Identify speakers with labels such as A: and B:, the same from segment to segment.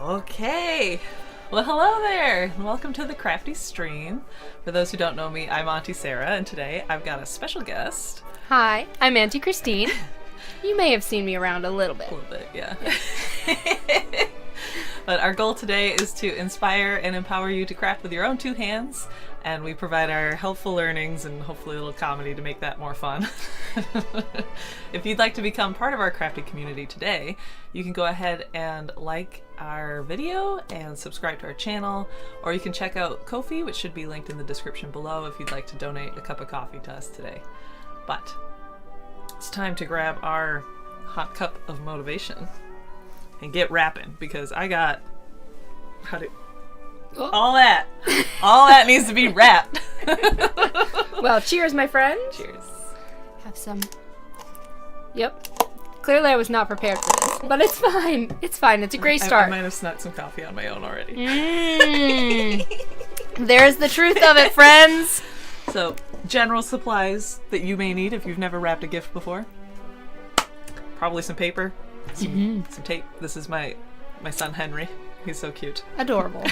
A: Okay. Well, hello there, and welcome to the Crafty stream. For those who don't know me, I'm Auntie Sarah, and today I've got a special guest.
B: Hi, I'm Auntie Christine. You may have seen me around a little bit.
A: A little bit, yeah. But our goal today is to inspire and empower you to craft with your own two hands, and we provide our helpful learnings and hopefully a little comedy to make that more fun. If you'd like to become part of our crafty community today, you can go ahead and like our video and subscribe to our channel, or you can check out Ko-fi, which should be linked in the description below if you'd like to donate a cup of coffee to us today. But it's time to grab our hot cup of motivation and get rapping, because I got all that needs to be wrapped.
B: Well, cheers, my friend.
A: Cheers.
B: Have some. Yep. Clearly I was not prepared for this, but it's fine. It's fine. It's a great start.
A: I might have snuck some coffee on my own already.
B: There's the truth of it, friends.
A: So, general supplies that you may need if you've never wrapped a gift before. Probably some paper, some tape. This is my son Henry. He's so cute.
B: Adorable.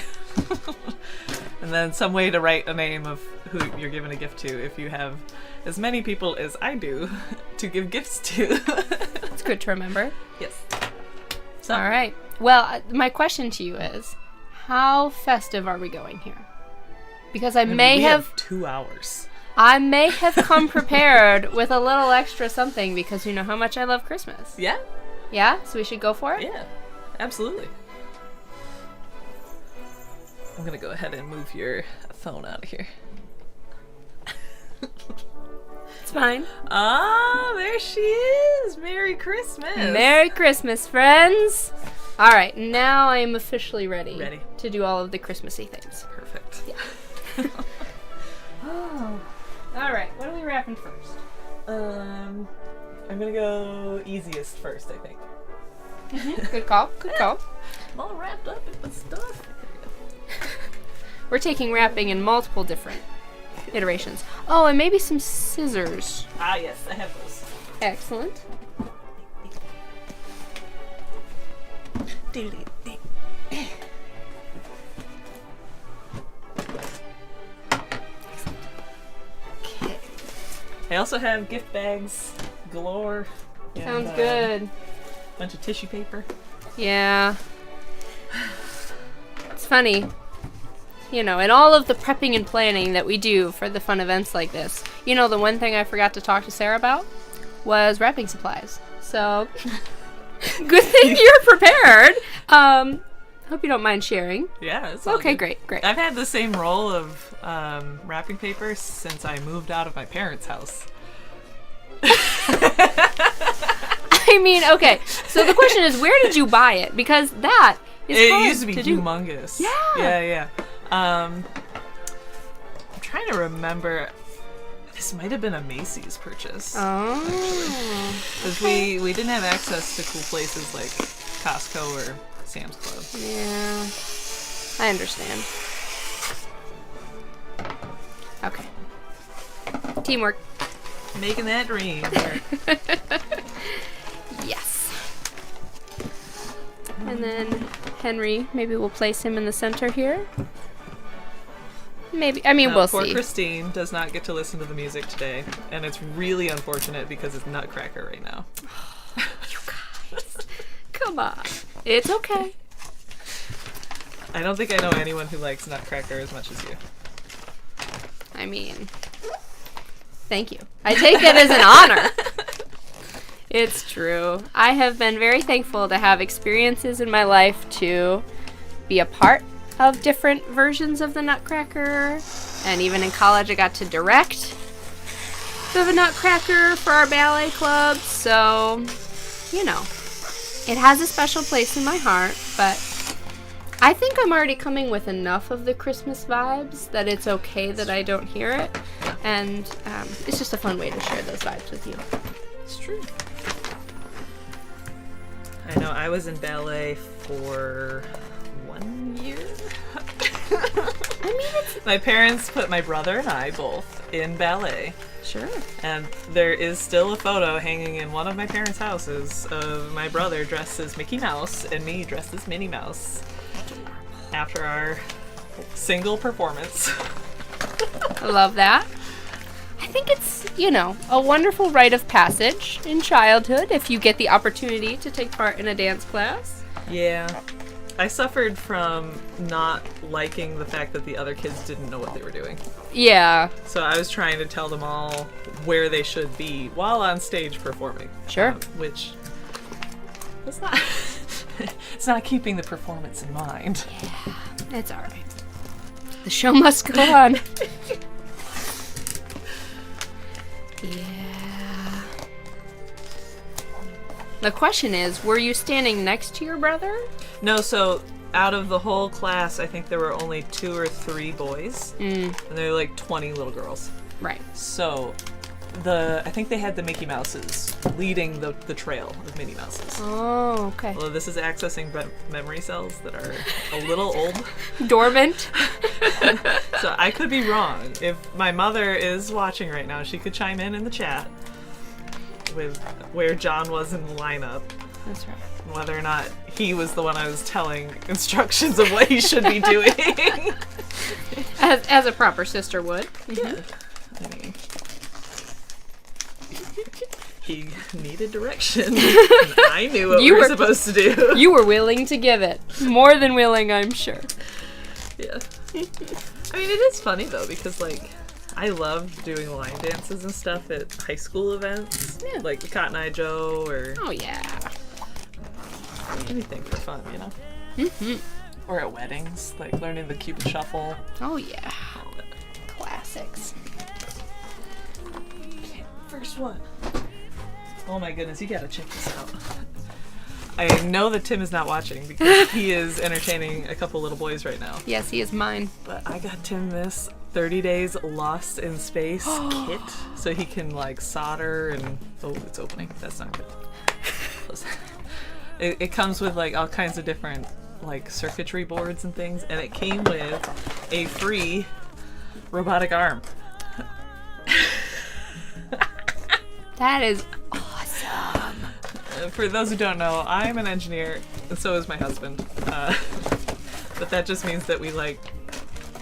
A: And then some way to write a name of who you're giving a gift to if you have as many people as I do to give gifts to.
B: It's good to remember.
A: Yes. So,
B: all right. Well, my question to you is, how festive are we going here? Because I may have
A: 2 hours.
B: I may have come prepared with a little extra something because you know how much I love Christmas.
A: Yeah?
B: Yeah? So we should go for it?
A: Yeah, absolutely. I'm gonna go ahead and move your phone out of here.
B: It's fine.
A: Ah, there she is! Merry Christmas!
B: Merry Christmas, friends! Alright, now I am officially ready to do all of the Christmassy things.
A: Perfect.
B: Yeah. Oh. Alright, what are we wrapping first?
A: I'm gonna go easiest first, I think.
B: Good call, good call.
A: I'm all wrapped up in my stuff.
B: We're taking wrapping in multiple different iterations. Oh, and maybe some scissors.
A: Ah, yes, I have those.
B: Excellent.
A: Okay. I also have gift bags galore.
B: Sounds good.
A: Bunch of tissue paper.
B: Yeah. It's funny. You know, in all of the prepping and planning that we do for the fun events like this, you know, the one thing I forgot to talk to Sarah about was wrapping supplies. So, good thing you're prepared. Hope you don't mind sharing.
A: Yeah, it's all
B: okay.
A: good.
B: Great.
A: I've had the same roll of wrapping paper since I moved out of my parents' house.
B: I mean, okay. So the question is, where did you buy it? Because that is hard
A: used to be
B: do.
A: humongous.
B: Yeah.
A: Yeah. I'm trying to remember. This might have been a Macy's purchase.
B: Oh.
A: Because we didn't have access to cool places like Costco or Sam's Club.
B: Yeah. I understand. Okay. Teamwork.
A: Making that dream.
B: Yes. And then Henry, maybe we'll place him in the center here. Maybe. I mean, we'll
A: poor
B: see.
A: Christine does not get to listen to the music today, and it's really unfortunate because it's Nutcracker right now.
B: You guys. Come on. It's okay.
A: I don't think I know anyone who likes Nutcracker as much as you.
B: I mean, thank you. I take it as an honor. It's true. I have been very thankful to have experiences in my life to be a part of different versions of the Nutcracker. And even in college, I got to direct the Nutcracker for our ballet club. So, you know, it has a special place in my heart. But I think I'm already coming with enough of the Christmas vibes that it's okay that I don't hear it. And it's just a fun way to share those vibes with you.
A: It's true. I know I was in ballet for 1 year.
B: I mean,
A: my parents put my brother and I both in ballet.
B: Sure.
A: And there is still a photo hanging in one of my parents' houses of my brother dressed as Mickey Mouse and me dressed as Minnie Mouse. after our single performance.
B: I love that. I think it's, a wonderful rite of passage in childhood if you get the opportunity to take part in a dance class.
A: Yeah. I suffered from not liking the fact that the other kids didn't know what they were doing.
B: Yeah.
A: So I was trying to tell them all where they should be while on stage performing.
B: Sure.
A: Which it's not it's not keeping the performance in mind.
B: Yeah, it's all right. The show must go on. Yeah. The question is, were you standing next to your brother?
A: No, so out of the whole class, I think there were only 2 or 3 boys, and there were like 20 little girls.
B: Right.
A: So I think they had the Mickey Mouses leading the trail of Minnie Mouses.
B: Oh, okay.
A: Although this is accessing memory cells that are a little old.
B: Dormant.
A: So I could be wrong. If my mother is watching right now, she could chime in the chat with where John was in the lineup.
B: That's right.
A: And whether or not he was the one I was telling instructions of what he should be doing.
B: As a proper sister would.
A: Yeah. I mean, he needed direction. And I knew what we were supposed to do.
B: You were willing to give it. More than willing, I'm sure.
A: Yeah. I mean, it is funny, though, because, like, I love doing line dances and stuff at high school events.
B: Yeah.
A: Like the Cotton Eye Joe or
B: Oh, yeah.
A: anything for fun, Or at weddings, like learning the Cupid Shuffle.
B: Oh, yeah. Classics.
A: Okay, first one. Oh my goodness, you gotta check this out. I know that Tim is not watching because he is entertaining a couple little boys right now.
B: Yes, he is mine.
A: But I got Tim this 30 Days Lost in Space kit so he can like solder and... Oh, it's opening. That's not good. Close. It comes with like all kinds of different like circuitry boards and things, and it came with a free robotic arm.
B: That is awesome.
A: For those who don't know, I'm an engineer, and so is my husband. But that just means that we like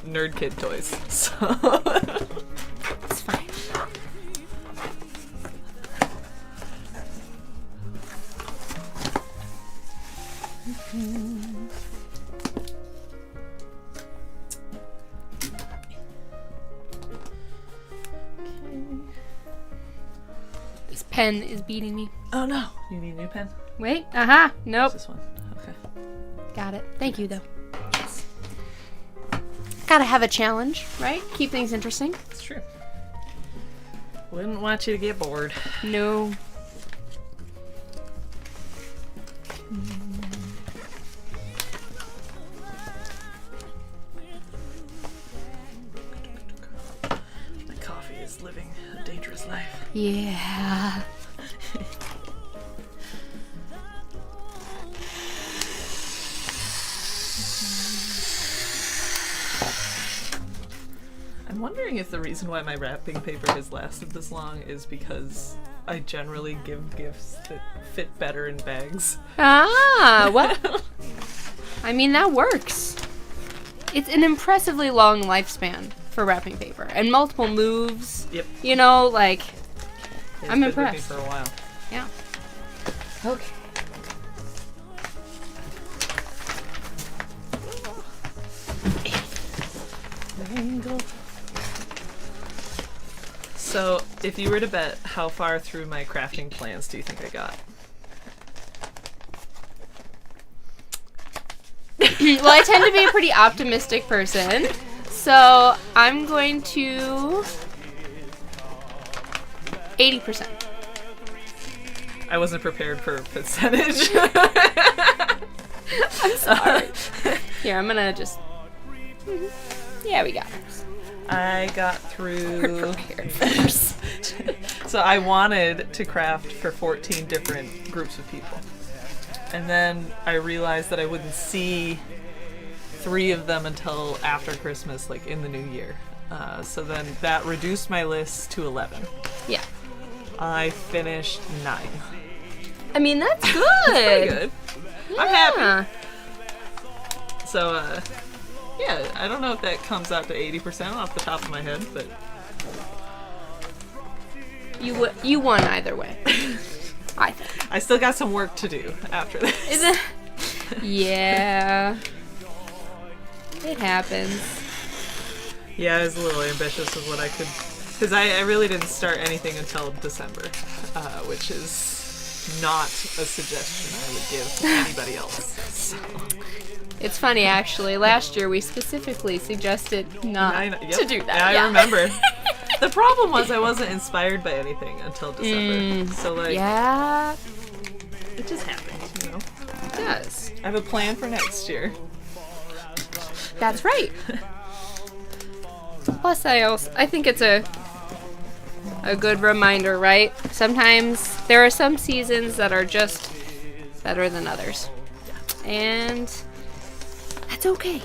A: nerd kid toys. So
B: It's fine. This pen is beating me.
A: Oh no! You need a new pen?
B: Wait. Aha. Nope.
A: This one. Okay.
B: Got it. Thank you, though. Yes. Gotta have a challenge, right? Keep things interesting.
A: It's true. Wouldn't want you to get bored.
B: No.
A: My coffee is living a dangerous life.
B: Yeah.
A: I'm wondering if the reason why my wrapping paper has lasted this long is because I generally give gifts that fit better in bags.
B: Ah, well, I mean, that works. It's an impressively long lifespan for wrapping paper and multiple moves.
A: Yep.
B: You know, like,
A: It's
B: I'm
A: been with me
B: impressed.
A: for a while.
B: Yeah. Okay.
A: So, if you were to bet, how far through my crafting plans do you think I got?
B: Well, I tend to be a pretty optimistic person, so I'm going to 80%.
A: I wasn't prepared for a percentage.
B: I'm sorry. Here, I'm gonna just... Yeah, we got it.
A: I got through...
B: We're prepared first.
A: So I wanted to craft for 14 different groups of people. And then I realized that I wouldn't see 3 of them until after Christmas, like in the new year. So then that reduced my list to 11.
B: Yeah.
A: I finished 9.
B: I mean, that's good.
A: Pretty good. I'm happy.
B: Yeah.
A: So Yeah, I don't know if that comes out to 80% off the top of my head, but
B: You won either way. I think.
A: I still got some work to do after this.
B: Is it? Yeah. It happens.
A: Yeah, I was a little ambitious with what I could, because I really didn't start anything until December, which is not a suggestion I would give to anybody else. So.
B: It's funny, actually. Last year, we specifically suggested not to do that.
A: Yeah, I remember. The problem was I wasn't inspired by anything until December. So, like,
B: yeah,
A: it just happened, you know?
B: it does.
A: I have a plan for next year.
B: That's right. Plus, I think it's a good reminder, right? Sometimes there are some seasons that are just better than others. And that's okay.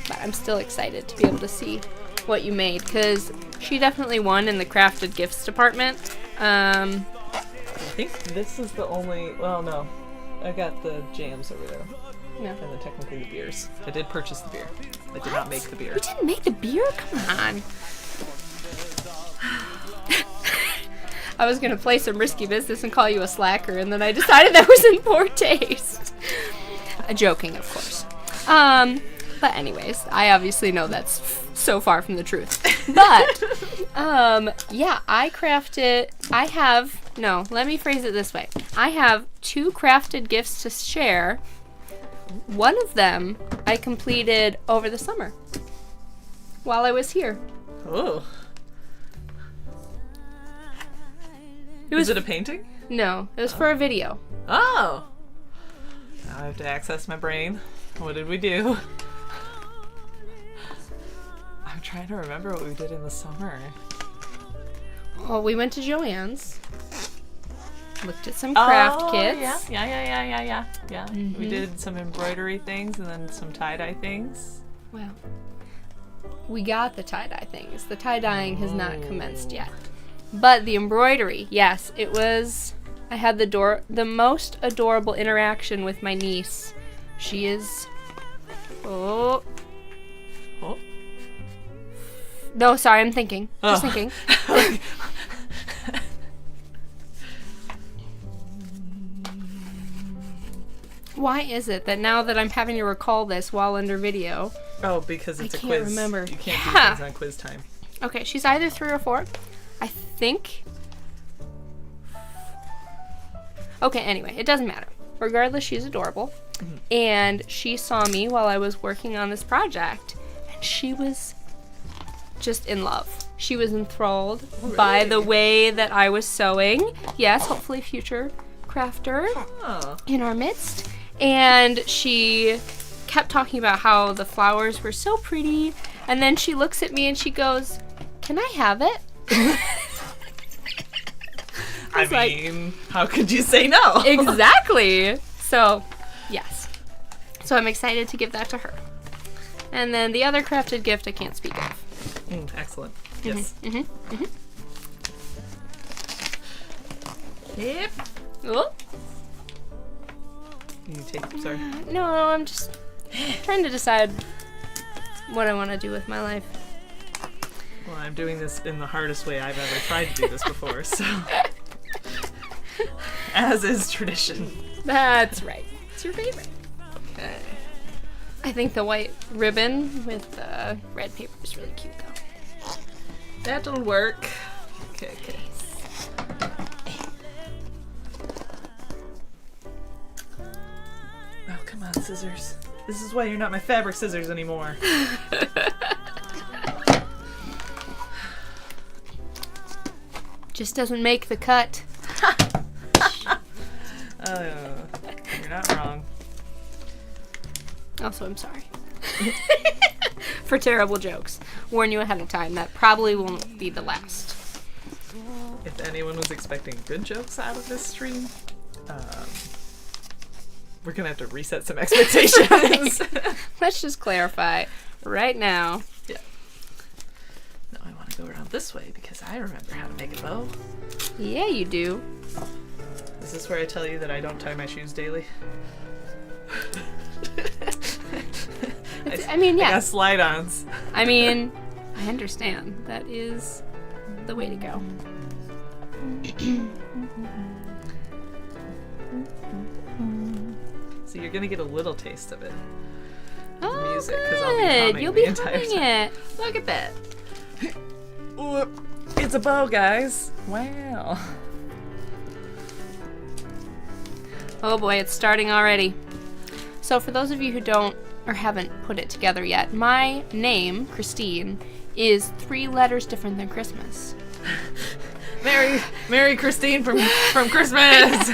B: But I'm still excited to be able to see what you made, because she definitely won in the crafted gifts department.
A: I think this is the only, well, no. I got the jams over there.
B: No.
A: And then technically the beers. I did purchase the beer. I did not make the beer.
B: You didn't make the beer? Come on. I was going to play some risky business and call you a slacker, and then I decided that was in poor taste. Joking, of course. But anyways, I obviously know that's so far from the truth. But, yeah, let me phrase it this way. I have 2 crafted gifts to share. One of them I completed over the summer while I was here.
A: Oh. Was it a painting?
B: No, it was for a video.
A: Oh! Now I have to access my brain. What did we do? I'm trying to remember what we did in the summer.
B: Well, we went to Joann's. Looked at some craft kits.
A: Yeah.
B: Mm-hmm.
A: We did some embroidery things and then some tie-dye things.
B: Well, we got the tie-dye things. The tie-dyeing has not commenced yet. But the embroidery, yes, it was... I had the most adorable interaction with my niece. She is... Oh. No, sorry, I'm thinking. Just thinking. Why is it that now that I'm having to recall this while under video...
A: Oh, because it's a quiz.
B: I can't remember.
A: You can't do things on quiz time.
B: Okay, she's either 3 or 4. I think... Okay, anyway, it doesn't matter. Regardless, she's adorable. Mm-hmm. And she saw me while I was working on this project. And she was just in love. She was enthralled by the way that I was sewing. Yes, hopefully future crafter in our midst. And she kept talking about how the flowers were so pretty. And then she looks at me and she goes, "Can I have it?"
A: I mean, how could you say no?
B: Exactly. So, yes. So I'm excited to give that to her. And then the other crafted gift I can't speak of.
A: Excellent. Yes. Yep.
B: Oh.
A: You take, sorry.
B: No, I'm just trying to decide what I want to do with my life.
A: Well, I'm doing this in the hardest way I've ever tried to do this before, so... As is tradition.
B: That's right. It's your favorite.
A: Okay.
B: I think the white ribbon with the red paper is really cute, though.
A: That'll work. Okay. Oh, come on, scissors. This is why you're not my fabric scissors anymore.
B: Just doesn't make the cut.
A: You're not wrong.
B: Also, I'm sorry. For terrible jokes. Warn you ahead of time, that probably won't be the last.
A: If anyone was expecting good jokes out of this stream, we're gonna have to reset some expectations.
B: Right. Let's just clarify right now.
A: Yeah. No, I want to go around this way because I remember how to make a bow.
B: Yeah, you do.
A: Is this where I tell you that I don't tie my shoes daily?
B: I mean, yeah.
A: I got slide-ons.
B: I mean, I understand. That is the way to go.
A: So you're gonna get a little taste of it.
B: Oh,
A: Music, 'cause
B: good.
A: I'll be humming
B: You'll
A: the
B: be
A: entire
B: humming
A: time.
B: it. Look at that.
A: Ooh, it's a bow, guys. Wow.
B: Oh boy, it's starting already. So for those of you who don't or haven't put it together yet, my name, Christine, is 3 letters different than Christmas.
A: Merry Christine from Christmas.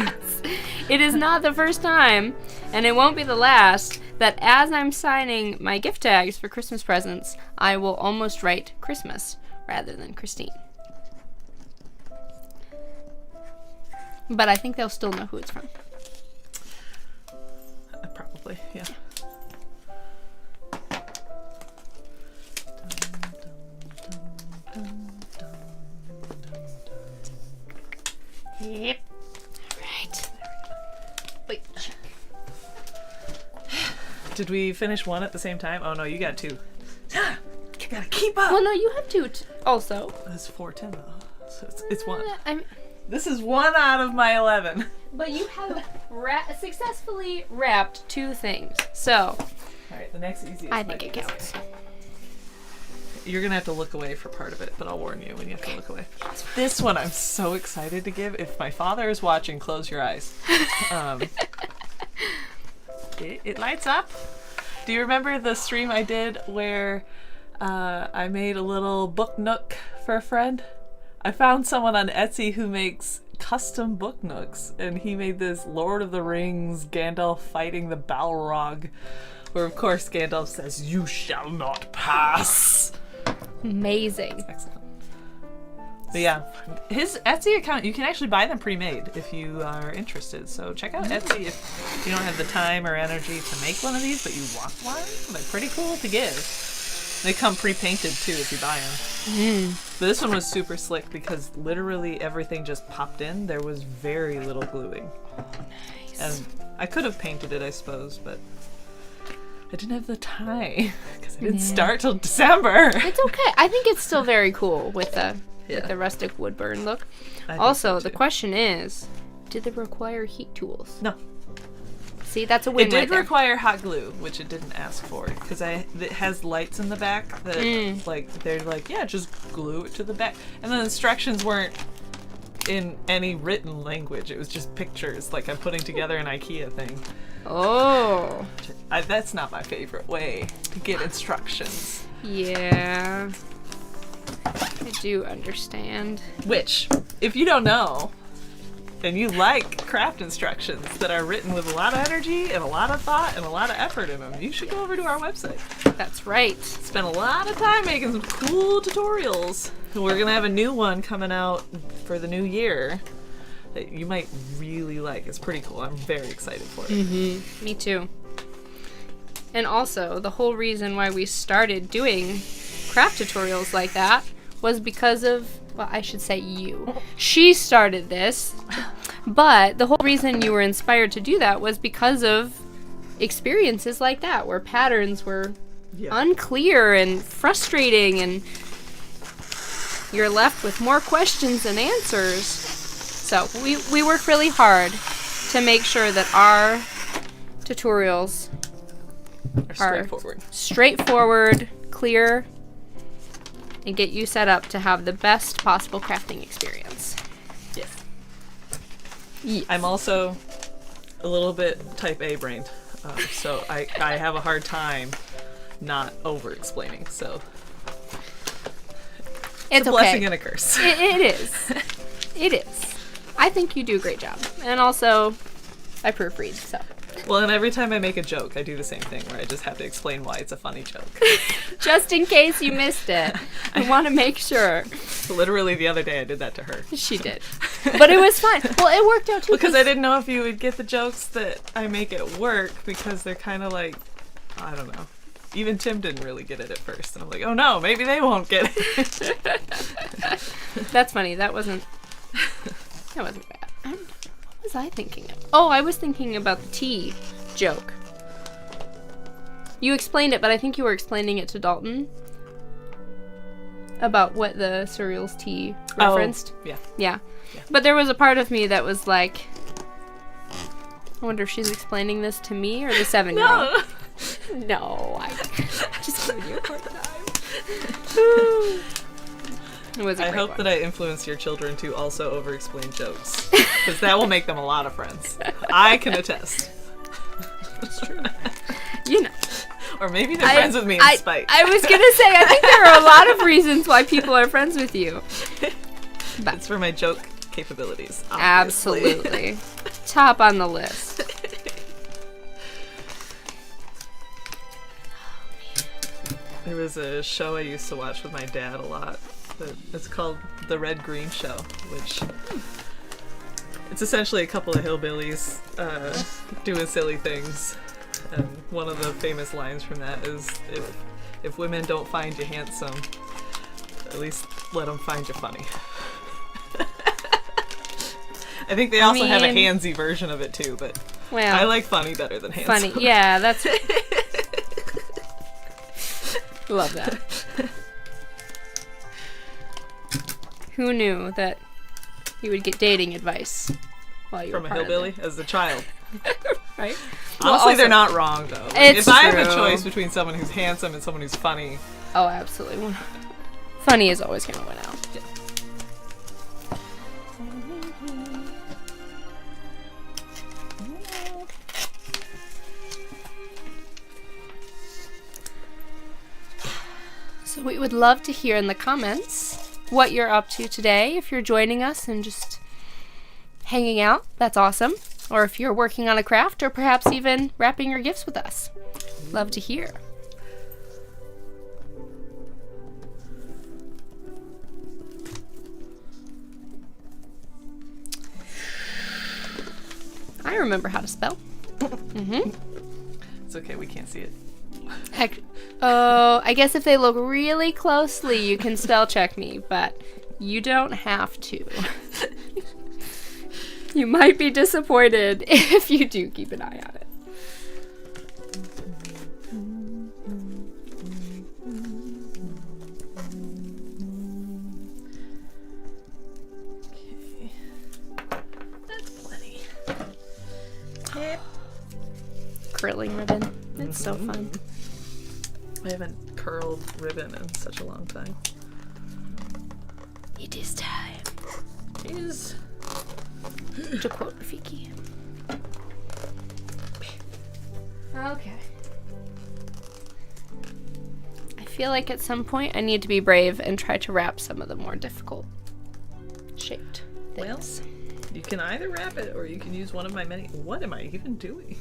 B: It is not the first time, and it won't be the last, that as I'm signing my gift tags for Christmas presents, I will almost write Christmas rather than Christine. But I think they'll still know who it's from.
A: Probably, yeah.
B: Yep. Alright. Wait.
A: Did we finish one at the same time? Oh no, you got 2. You gotta keep up.
B: Well, no, you have 2 also.
A: That's 4, 10 though. So it's 1.
B: I'm,
A: This is 1 out of my 11.
B: but you have successfully wrapped 2 things. So,
A: Alright, the next easiest.
B: I
A: might
B: think it
A: be this
B: counts.
A: one. You're gonna have to look away for part of it, but I'll warn you when you have to look away. This one I'm so excited to give. If my father is watching, close your eyes. It lights up. Do you remember the stream I did where I made a little book nook for a friend? I found someone on Etsy who makes custom book nooks, and he made this Lord of the Rings Gandalf fighting the Balrog, where of course Gandalf says, "You shall not pass."
B: Amazing.
A: Excellent. But yeah, his Etsy account, you can actually buy them pre-made if you are interested. So check out Etsy if you don't have the time or energy to make one of these, but you want one. They're pretty cool to give. They come pre-painted too if you buy them. But this one was super slick because literally everything just popped in. There was very little gluing.
B: Nice.
A: And I could have painted it, I suppose, but I didn't have the time because I didn't start till December.
B: It's okay. I think it's still very cool with the
A: Yeah.
B: rustic wood burn look.
A: I think
B: Also,
A: so,
B: the
A: too.
B: question is, did they require heat tools?
A: No.
B: See, that's a win
A: It did
B: right there.
A: require hot glue, which it didn't ask for, because it has lights in the back that, like, they're like, yeah, just glue it to the back. And the instructions weren't in any written language. It was just pictures, like I'm putting together an IKEA thing.
B: Oh.
A: That's not my favorite way to get instructions.
B: Yeah. I do understand.
A: Which, if you don't know, and you like craft instructions that are written with a lot of energy and a lot of thought and a lot of effort in them, you should go over to our website.
B: That's right.
A: Spent a lot of time making some cool tutorials. We're gonna have a new one coming out for the new year that you might really like. It's pretty cool. I'm very excited for it.
B: Me too. And also, the whole reason why we started doing craft tutorials like that was because of, well, I should say you. She started this, but the whole reason you were inspired to do that was because of experiences like that, where patterns were unclear and frustrating, and you're left with more questions than answers. So we work really hard to make sure that our tutorials are straightforward, clear, and get you set up to have the best possible crafting experience.
A: Yes. I'm also a little bit type A brained, so I have a hard time not over-explaining, so
B: It's
A: a
B: okay.
A: blessing and a curse.
B: It is. It is. I think you do a great job. And also, I proofread, so.
A: Well, and every time I make a joke, I do the same thing, where I just have to explain why it's a funny joke.
B: Just in case you missed it. I want to make sure.
A: Literally the other day I did that to her.
B: She did. But it was fun. Well, it worked out too.
A: Because I didn't know if you would get the jokes that I make at work, because they're kind of like, I don't know. Even Tim didn't really get it at first. And I'm like, oh no, maybe they won't get it.
B: That's funny. That wasn't bad. What was I thinking of? Oh, I was thinking about the tea joke. You explained it, but I think you were explaining it to Dalton about what the cereals tea referenced.
A: Oh, yeah.
B: Yeah. But there was a part of me that was like, I wonder if she's explaining this to me or the 7-year-old. No, I just gave you a hard time. It was a
A: I
B: great
A: hope
B: one.
A: that I influence your children to also over-explain jokes, because that will make them a lot of friends. I can attest.
B: It's true. You know.
A: Or maybe they're friends with me in spite.
B: I was gonna say, I think there are a lot of reasons why people are friends with you. But
A: it's for my joke capabilities. Obviously.
B: absolutely. Top on the list.
A: There was a show I used to watch with my dad a lot. It's called The Red Green Show, which it's essentially a couple of hillbillies doing silly things. And one of the famous lines from that is, if women don't find you handsome, at least let them find you funny. I think they also have a handsy version of it too, but I like funny better than handsome.
B: Funny, yeah, that's... Love that. Who knew that you would get dating advice while you were
A: From a
B: part of
A: hillbilly as a child?
B: Right?
A: Honestly, they're not wrong though. Like,
B: It's
A: if I have a
B: true.
A: choice between someone who's handsome and someone who's funny,
B: Oh, absolutely. Funny is always going to win out. So we would love to hear in the comments what you're up to today. If you're joining us and just hanging out, that's awesome. Or if you're working on a craft or perhaps even wrapping your gifts with us. Love to hear. I remember how to spell.
A: it's okay, we can't see it.
B: Heck, oh, I guess if they look really closely, you can spell check me, but you don't have to. You might be disappointed if you do keep an eye on it.
A: Okay. That's plenty. Yep.
B: Curling ribbon. It's so fun.
A: I haven't curled ribbon in such a long time.
B: It is time. To quote Rafiki. Okay. I feel like at some point I need to be brave and try to wrap some of the more difficult shaped things.
A: Well, you can either wrap it or you can use one of my many... What am I even doing?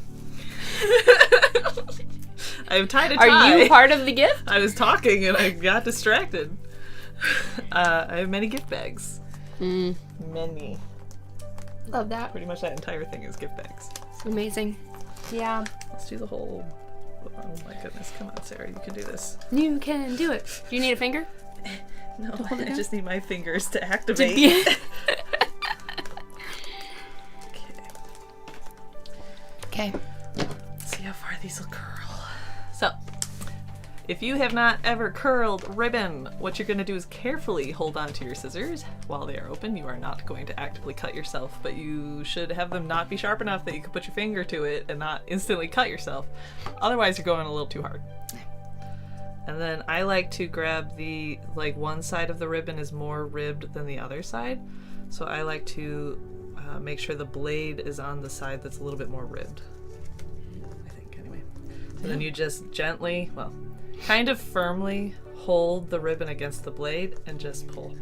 A: I've tied a tie.
B: Are you part of the gift?
A: I was talking and I got distracted. I have many gift bags. Many.
B: Love that.
A: Pretty much that entire thing is gift bags.
B: Amazing. Yeah.
A: Let's do the whole... Oh my goodness. Come on, Sarah. You can do this.
B: You can do it. Do you need a finger?
A: No,
B: hold it
A: I
B: down?
A: just need my fingers to activate.
B: Okay.
A: See how far these will curl. So, if you have not ever curled ribbon, what you're going to do is carefully hold on to your scissors while they are open. You are not going to actively cut yourself, but you should have them not be sharp enough that you can put your finger to it and not instantly cut yourself. Otherwise, you're going a little too hard. And then I like to grab the, like, one side of the ribbon is more ribbed than the other side. So I like to make sure the blade is on the side that's a little bit more ribbed. I think, anyway. And then you just gently, well, kind of firmly hold the ribbon against the blade and just pull.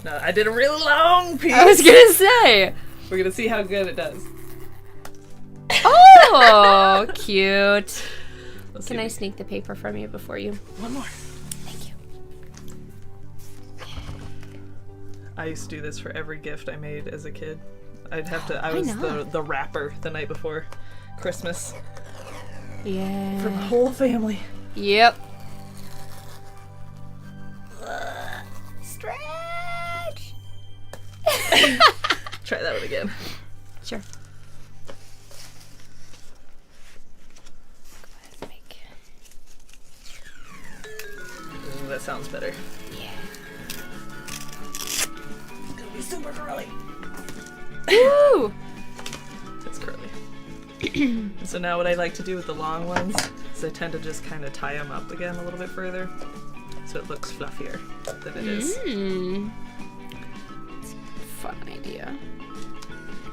A: Now, I did a really long piece.
B: I was gonna say.
A: We're gonna see how good it does.
B: Oh, cute. Can I sneak the paper from you before you?
A: One more.
B: Thank you.
A: I used to do this for every gift I made as a kid. I'd have to, I was the wrapper the night before Christmas.
B: Yeah.
A: For the whole family.
B: Yep.
A: Try that one again.
B: Sure.
A: better.
B: Yeah.
A: It's gonna be super curly.
B: Woo!
A: It's curly. So now what I like to do with the long ones is I tend to just kind of tie them up again a little bit further so it looks fluffier than it is.
B: It's a fun idea.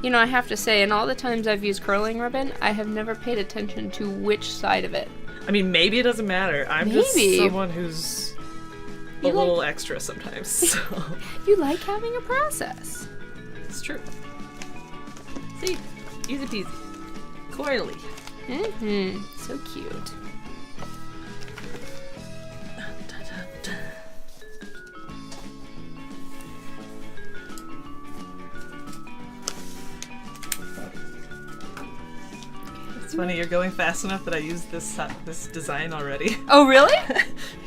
B: You know, I have to say, in all the times I've used curling ribbon, I have never paid attention to which side of it.
A: I mean, maybe it doesn't matter. I'm just someone who's a little extra sometimes. So.
B: You like having a process.
A: It's true. See? Easy peasy. Coily.
B: So cute.
A: It's funny, you're going fast enough that I used this design already.
B: Oh, really?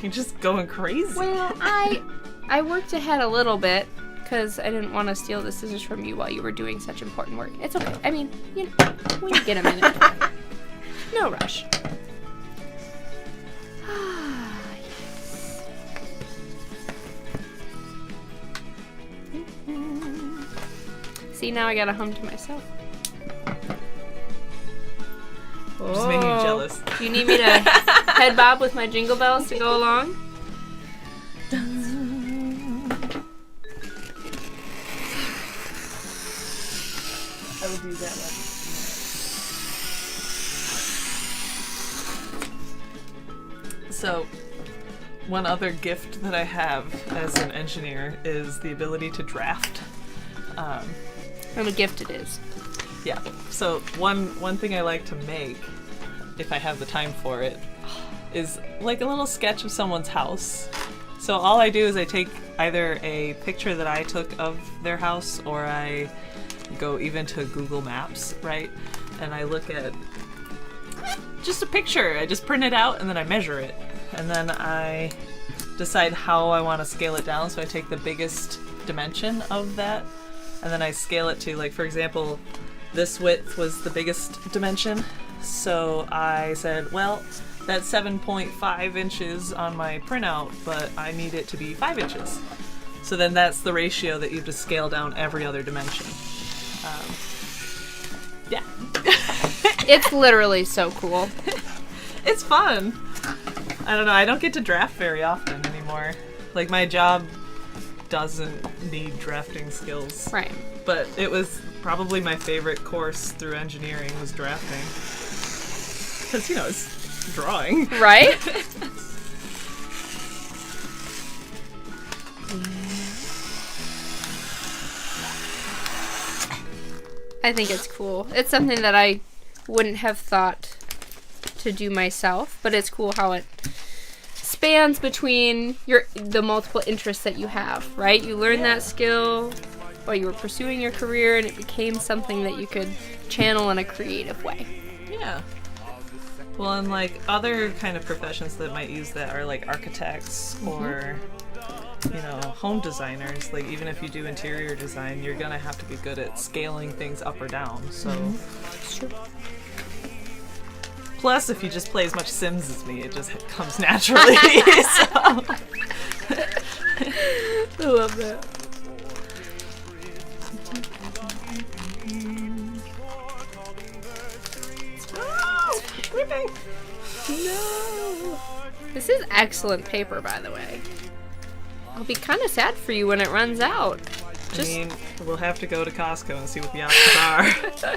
A: You're just going crazy.
B: Well, I worked ahead a little bit because I didn't want to steal the scissors from you while you were doing such important work. It's okay. I mean, you know, when you get a minute. No rush. Yes. See, now I got a hum to myself.
A: Just making you jealous.
B: Do you need me to head bob with my jingle bells to go along?
A: I would do that one. So, one other gift that I have as an engineer is the ability to draft.
B: And a gift it is.
A: Yeah. So one thing I like to make, if I have the time for it, is like a little sketch of someone's house. So all I do is I take either a picture that I took of their house, or I go even to Google Maps, right? And I look at just a picture. I just print it out and then I measure it. And then I decide how I want to scale it down. So I take the biggest dimension of that and then I scale it to, like, for example, this width was the biggest dimension. So I said, well, that's 7.5 inches on my printout, but I need it to be 5 inches. So then that's the ratio that you have to scale down every other dimension. Yeah.
B: It's literally so cool.
A: It's fun. I don't know, I don't get to draft very often anymore. Like, my job doesn't need drafting skills.
B: Right.
A: But it was probably my favorite course through engineering was drafting. Because, you know, it's drawing.
B: Right? I think it's cool. It's something that I wouldn't have thought to do myself, but it's cool how it spans between the multiple interests that you have, right? You learn that skill while you were pursuing your career, and it became something that you could channel in a creative way.
A: Yeah. Well, and like other kind of professions that might use that are like architects or, you know, home designers. Like, even if you do interior design, you're gonna have to be good at scaling things up or down. So,
B: It's true.
A: plus if you just play as much Sims as me, it just comes naturally. So.
B: I love that.
A: Oh, ripping.
B: No. This is excellent paper, by the way. I'll be kind of sad for you when it runs out.
A: I mean, we'll have to go to Costco and see what the options are.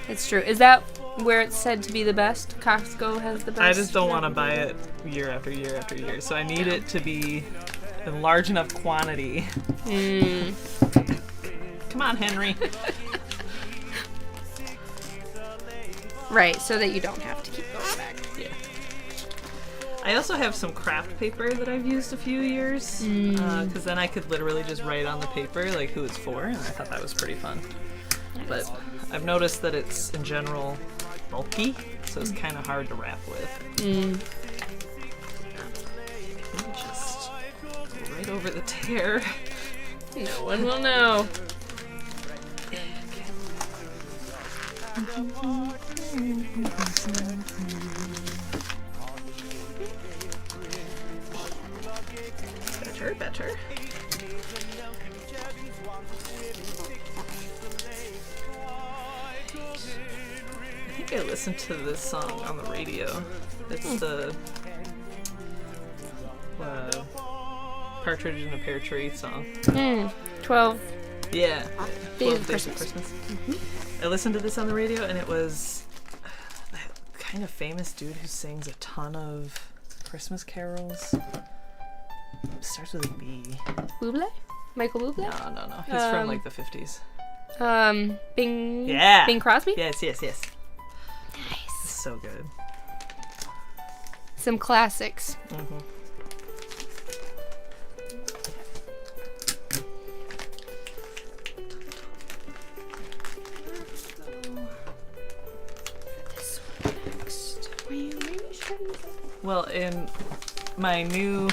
B: It's true. Is that where it's said to be the best? Costco has the best?
A: I just don't want to buy it year after year after year. So I need it to be in large enough quantity. Come on, Henry.
B: Right, so that you don't have to keep going back.
A: Yeah. I also have some craft paper that I've used a few years, because then I could literally just write on the paper like who it's for, and I thought that was pretty fun. But I've noticed that it's in general bulky, so it's kind of hard to wrap with. Just go right over the tear.
B: No one will know.
A: better. I think I listened to this song on the radio. It's the Partridge in a Pear Tree song.
B: 12
A: Yeah.
B: Days
A: 12
B: of
A: Days of
B: Christmas.
A: Christmas. I listened to this on the radio, and it was that kind of famous dude who sings a ton of Christmas carols. Starts with a B.
B: Bublé? Michael Bublé?
A: No. He's from like the 50s.
B: Bing.
A: Yeah.
B: Bing Crosby?
A: Yes.
B: Nice.
A: So good.
B: Some classics.
A: Mm-hmm. Well, in my new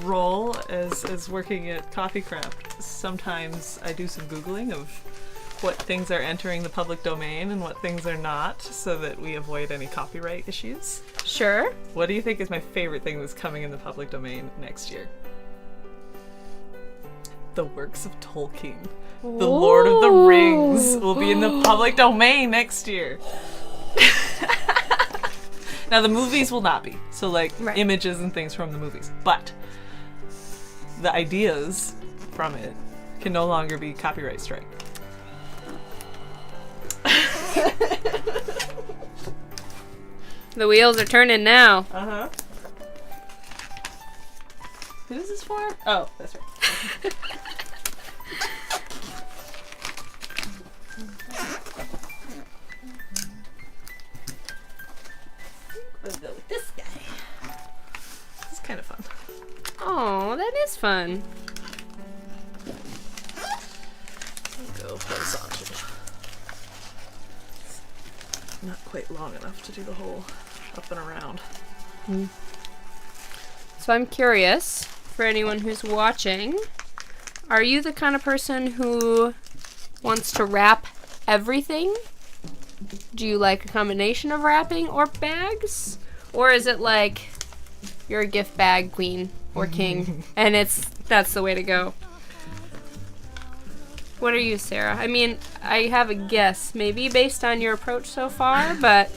A: role as working at CoffeeCraft, sometimes I do some Googling of what things are entering the public domain and what things are not, so that we avoid any copyright issues.
B: Sure.
A: What do you think is my favorite thing that's coming in the public domain next year? The works of Tolkien. The Lord of the Rings will be in the public domain next year. Now, the movies will not be. So, like,
B: right.
A: Images and things from the movies. But the ideas from it can no longer be copyright strike.
B: The wheels are turning now.
A: Uh-huh. Who is this for? Oh, that's right. Let's go with this guy. This is kind of fun.
B: Oh, that is fun.
A: Go horizontal. Not quite long enough to do the whole up and around.
B: So I'm curious, for anyone who's watching, are you the kind of person who wants to wrap everything? Do you like a combination of wrapping or bags? Or is it like you're a gift bag queen or king and that's the way to go? What are you, Sarah? I mean, I have a guess, maybe based on your approach so far, but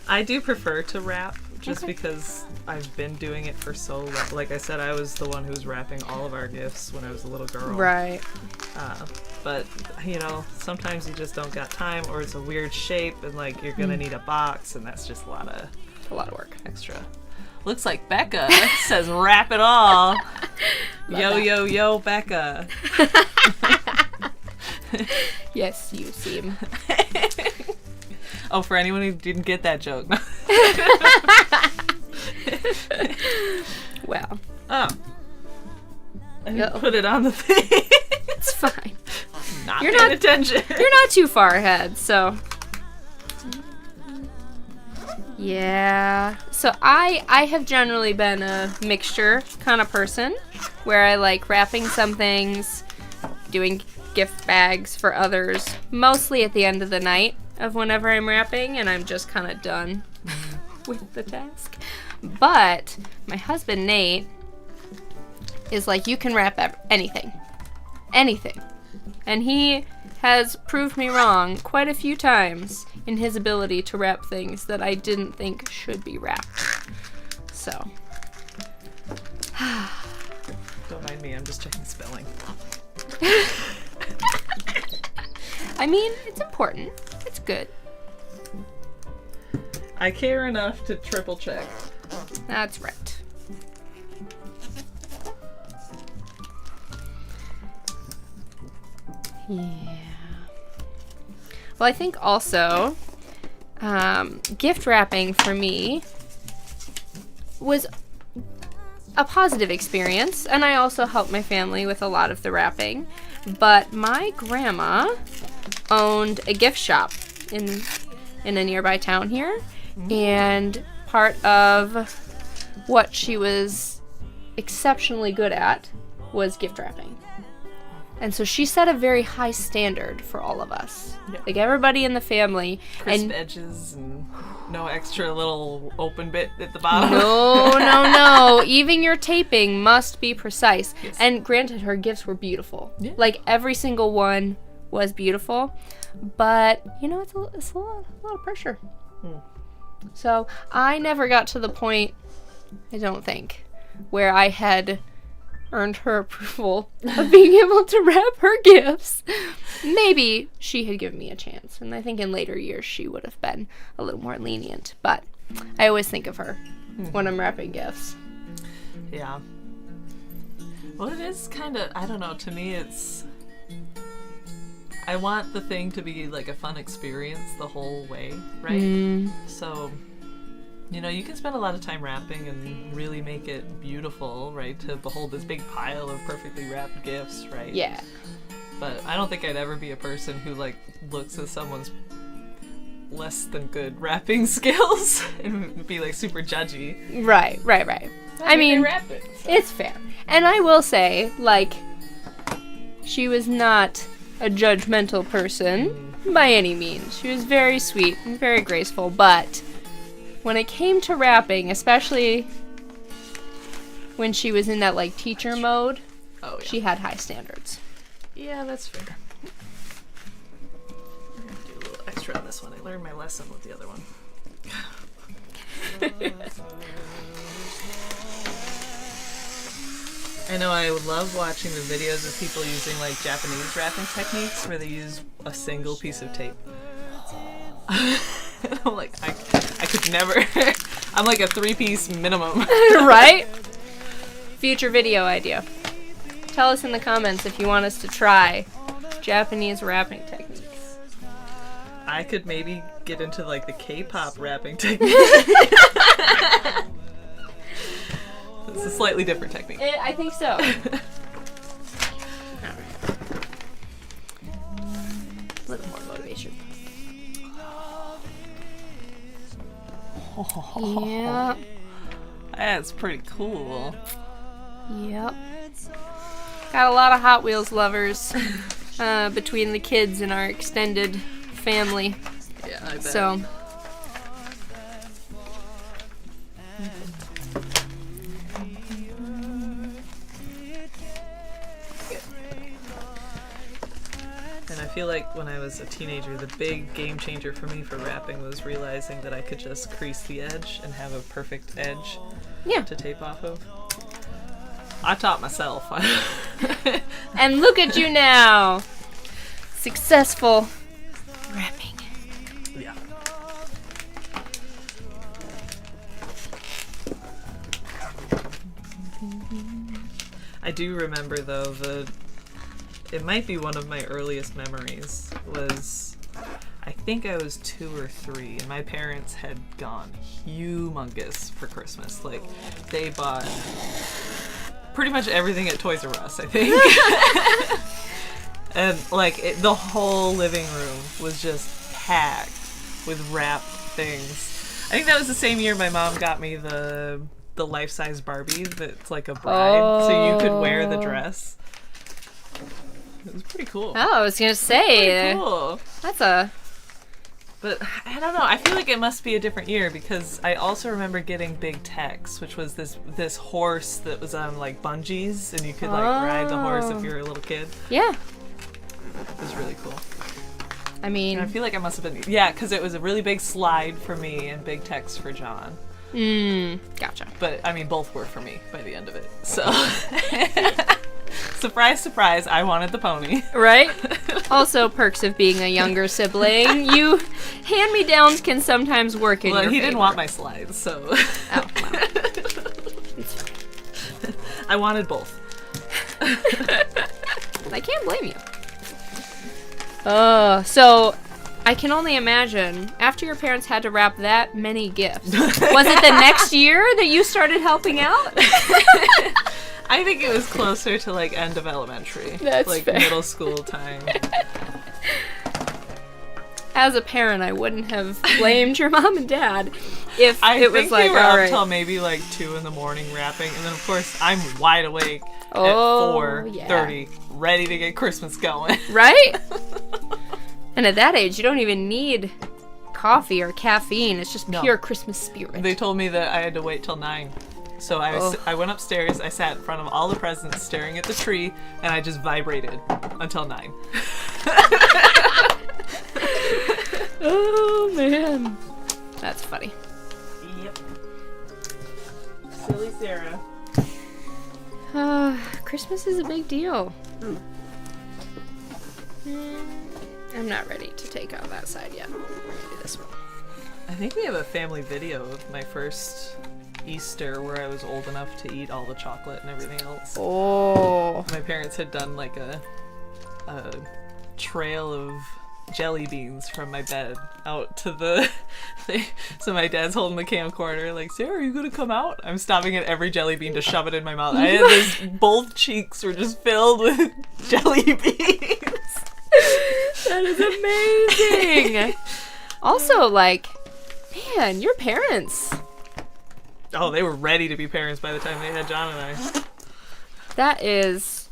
A: I do prefer to wrap just
B: Okay.
A: because I've been doing it for so long. Like I said, I was the one who was wrapping all of our gifts when I was a little girl.
B: right.
A: But, you know, sometimes you just don't got time, or it's a weird shape and, like, you're gonna need a box, and that's just a lot of
B: work.
A: extra. Looks like Becca says wrap it all. Yo, Becca.
B: Yes, you seem.
A: Oh, for anyone who didn't get that joke.
B: Well.
A: Oh. I didn't
B: Uh-oh.
A: put it on the thing.
B: It's fine.
A: Not
B: You're
A: paying
B: not-
A: attention.
B: You're not too far ahead, so. Yeah. So I have generally been a mixture kind of person where I like wrapping some things, doing gift bags for others, mostly at the end of the night of whenever I'm wrapping, and I'm just kind of done with the task. But my husband, Nate, is like, you can wrap anything. Anything. And he has proved me wrong quite a few times in his ability to wrap things that I didn't think should be wrapped. So.
A: Don't mind me, I'm just checking spelling.
B: I mean, it's important. It's good.
A: I care enough to triple check.
B: That's right. Yeah. Well, I think also gift wrapping for me was a positive experience, and I also helped my family with a lot of the wrapping. But my grandma owned a gift shop in a nearby town here, and part of what she was exceptionally good at was gift wrapping. And so she set a very high standard for all of us.
A: Yeah.
B: Like everybody in the family.
A: Crisp edges and no extra little open bit at the bottom.
B: No. Even your taping must be precise.
A: Yes.
B: And granted, her gifts were beautiful.
A: Yeah.
B: Like every single one was beautiful. But, it's a lot of pressure. So I never got to the point, I don't think, where I had earned her approval of being able to wrap her gifts. Maybe she had given me a chance, and I think in later years she would have been a little more lenient, but I always think of her when I'm wrapping gifts.
A: Yeah. Well, it is kind of, I don't know, to me I want the thing to be like a fun experience the whole way, right? So, you can spend a lot of time wrapping and really make it beautiful, right? To behold this big pile of perfectly wrapped gifts, right?
B: Yeah.
A: But I don't think I'd ever be a person who, like, looks at someone's less than good wrapping skills and be, like, super judgy.
B: Right. I mean,
A: wrap it, so.
B: It's fair. And I will say, like, she was not a judgmental person by any means. She was very sweet and very graceful, but when it came to wrapping, especially when she was in that, like, teacher mode, she had high standards.
A: Yeah, that's fair. I'm gonna do a little extra on this one. I learned my lesson with the other one. I know I love watching the videos of people using, like, Japanese wrapping techniques where they use a single piece of tape. I'm like, I could never. I'm like a 3-piece minimum.
B: Right? Future video idea. Tell us in the comments if you want us to try Japanese wrapping techniques.
A: I could maybe get into, like, the K-pop wrapping technique. It's a slightly different technique.
B: I think so. A little more motivation. Yeah.
A: That's pretty cool.
B: Yep. Got a lot of Hot Wheels lovers between the kids and our extended family.
A: Yeah, I bet.
B: So.
A: And I feel like when I was a teenager, the big game changer for me for wrapping was realizing that I could just crease the edge and have a perfect edge to tape off of. I taught myself.
B: And look at you now. Successful wrapping.
A: Yeah. I do remember, though, it might be one of my earliest memories was, I think I was 2 or 3, and my parents had gone humongous for Christmas. Like, they bought pretty much everything at Toys R Us, I think. And, like, the whole living room was just packed with wrapped things. I think that was the same year my mom got me the life-size Barbie that's like a bride, so you could wear the dress. It was pretty cool.
B: Oh, I was gonna say.
A: Pretty cool. But I don't know. I feel like it must be a different year because I also remember getting Big Tex, which was this horse that was on, like, bungees, and you could, like, ride the horse if you were a little kid.
B: Yeah.
A: It was really cool.
B: I mean,
A: And I feel like I must have been, because it was a really big slide for me and Big Tex for John.
B: Gotcha.
A: But I mean, both were for me by the end of it. So, surprise, surprise, I wanted the pony.
B: Right? Also, perks of being a younger sibling. Hand-me-downs can sometimes work in your
A: he
B: favor.
A: didn't want my slides, so.
B: Oh, well. It's fine.
A: I wanted both.
B: I can't blame you. So I can only imagine, after your parents had to wrap that many gifts, was it the next year that you started helping out?
A: I think it was closer to, like, end of elementary.
B: That's
A: like
B: fair.
A: Middle school time.
B: As a parent, I wouldn't have blamed your mom and dad if
A: I
B: it was
A: think
B: like,
A: they were
B: all
A: up
B: right.
A: till maybe like 2 in the morning wrapping, and then of course I'm wide awake
B: Oh,
A: at 4:30 ready to get Christmas going.
B: Right? And at that age, you don't even need coffee or caffeine. It's just pure Christmas spirit.
A: They told me that I had to wait till 9. So I went upstairs, I sat in front of all the presents staring at the tree, and I just vibrated until 9.
B: Oh, man. That's funny.
A: Yep. Silly Sarah.
B: Christmas is a big deal. I'm not ready to take out that side yet. Maybe this one.
A: I think we have a family video of my first Easter where I was old enough to eat all the chocolate and everything else.
B: Oh.
A: My parents had done like a trail of jelly beans from my bed out to the thing. So my dad's holding the camcorder like, Sarah, are you gonna come out? I'm stopping at every jelly bean to shove it in my mouth. I had this, both cheeks were just filled with jelly beans.
B: That is amazing. Also, like, man, your parents.
A: Oh, they were ready to be parents by the time they had John and I.
B: That is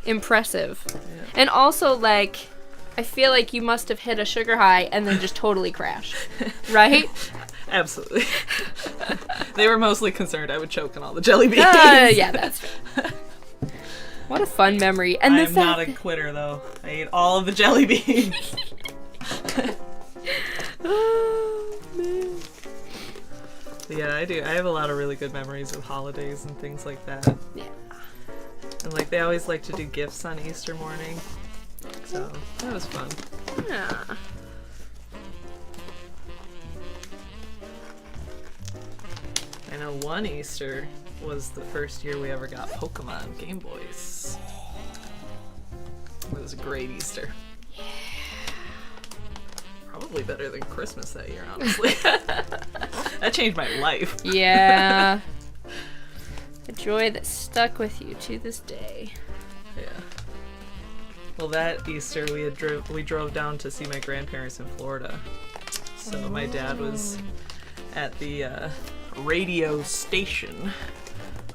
B: impressive.
A: Yeah.
B: And also, like, I feel like you must have hit a sugar high and then just totally crashed. Right?
A: Absolutely. They were mostly concerned I would choke on all the jelly beans.
B: Yeah, that's fair. What a fun memory. And
A: I'm not a quitter, though. I ate all of the jelly beans.
B: Oh, man.
A: But yeah, I do. I have a lot of really good memories of holidays and things like that.
B: Yeah.
A: And like they always like to do gifts on Easter morning. So that was fun.
B: Yeah.
A: I know one Easter was the first year we ever got Pokemon Game Boys. It was a great Easter. Yeah. Probably better than Christmas that year, honestly. That changed my life.
B: Yeah. A joy that stuck with you to this day.
A: Yeah. Well, that Easter we drove down to see my grandparents in Florida. So my dad was at the radio station.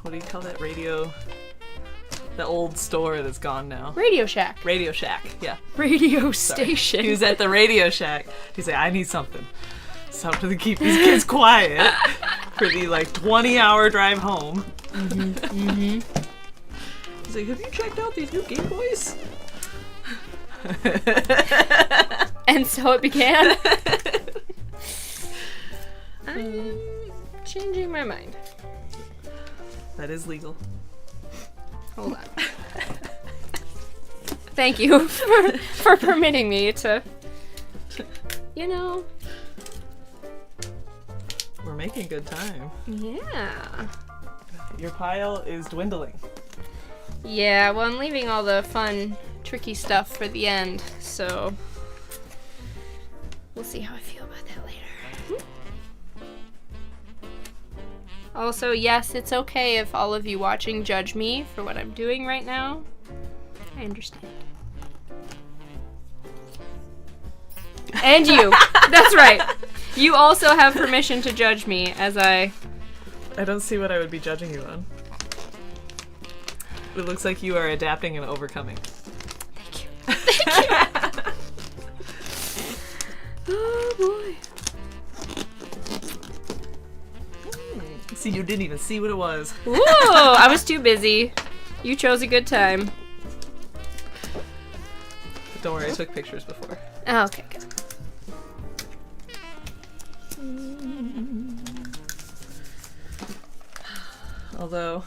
A: What do you call that? The old store that's gone now.
B: Radio Shack.
A: Radio Shack, yeah.
B: Radio
A: Sorry.
B: station.
A: He was at the Radio Shack. He's like, I need something to keep these kids quiet for the like 20-hour drive home.
B: Mm-hmm.
A: He's like, have you checked out these new Game Boys?
B: And so it began. I'm changing my mind.
A: That is legal.
B: Hold on. Thank you for permitting me to, you know.
A: We're making good time.
B: Yeah.
A: Your pile is dwindling.
B: Yeah, well, I'm leaving all the fun, tricky stuff for the end, so we'll see how I feel about that later. Also, yes, it's okay if all of you watching judge me for what I'm doing right now. I understand. And you. That's right. You also have permission to judge me as I
A: don't see what I would be judging you on. It looks like you are adapting and overcoming.
B: Thank you. Thank you. Oh boy.
A: See, you didn't even see what it was.
B: Ooh, I was too busy. You chose a good time.
A: But don't worry, I took pictures before.
B: Oh, okay, good.
A: Although,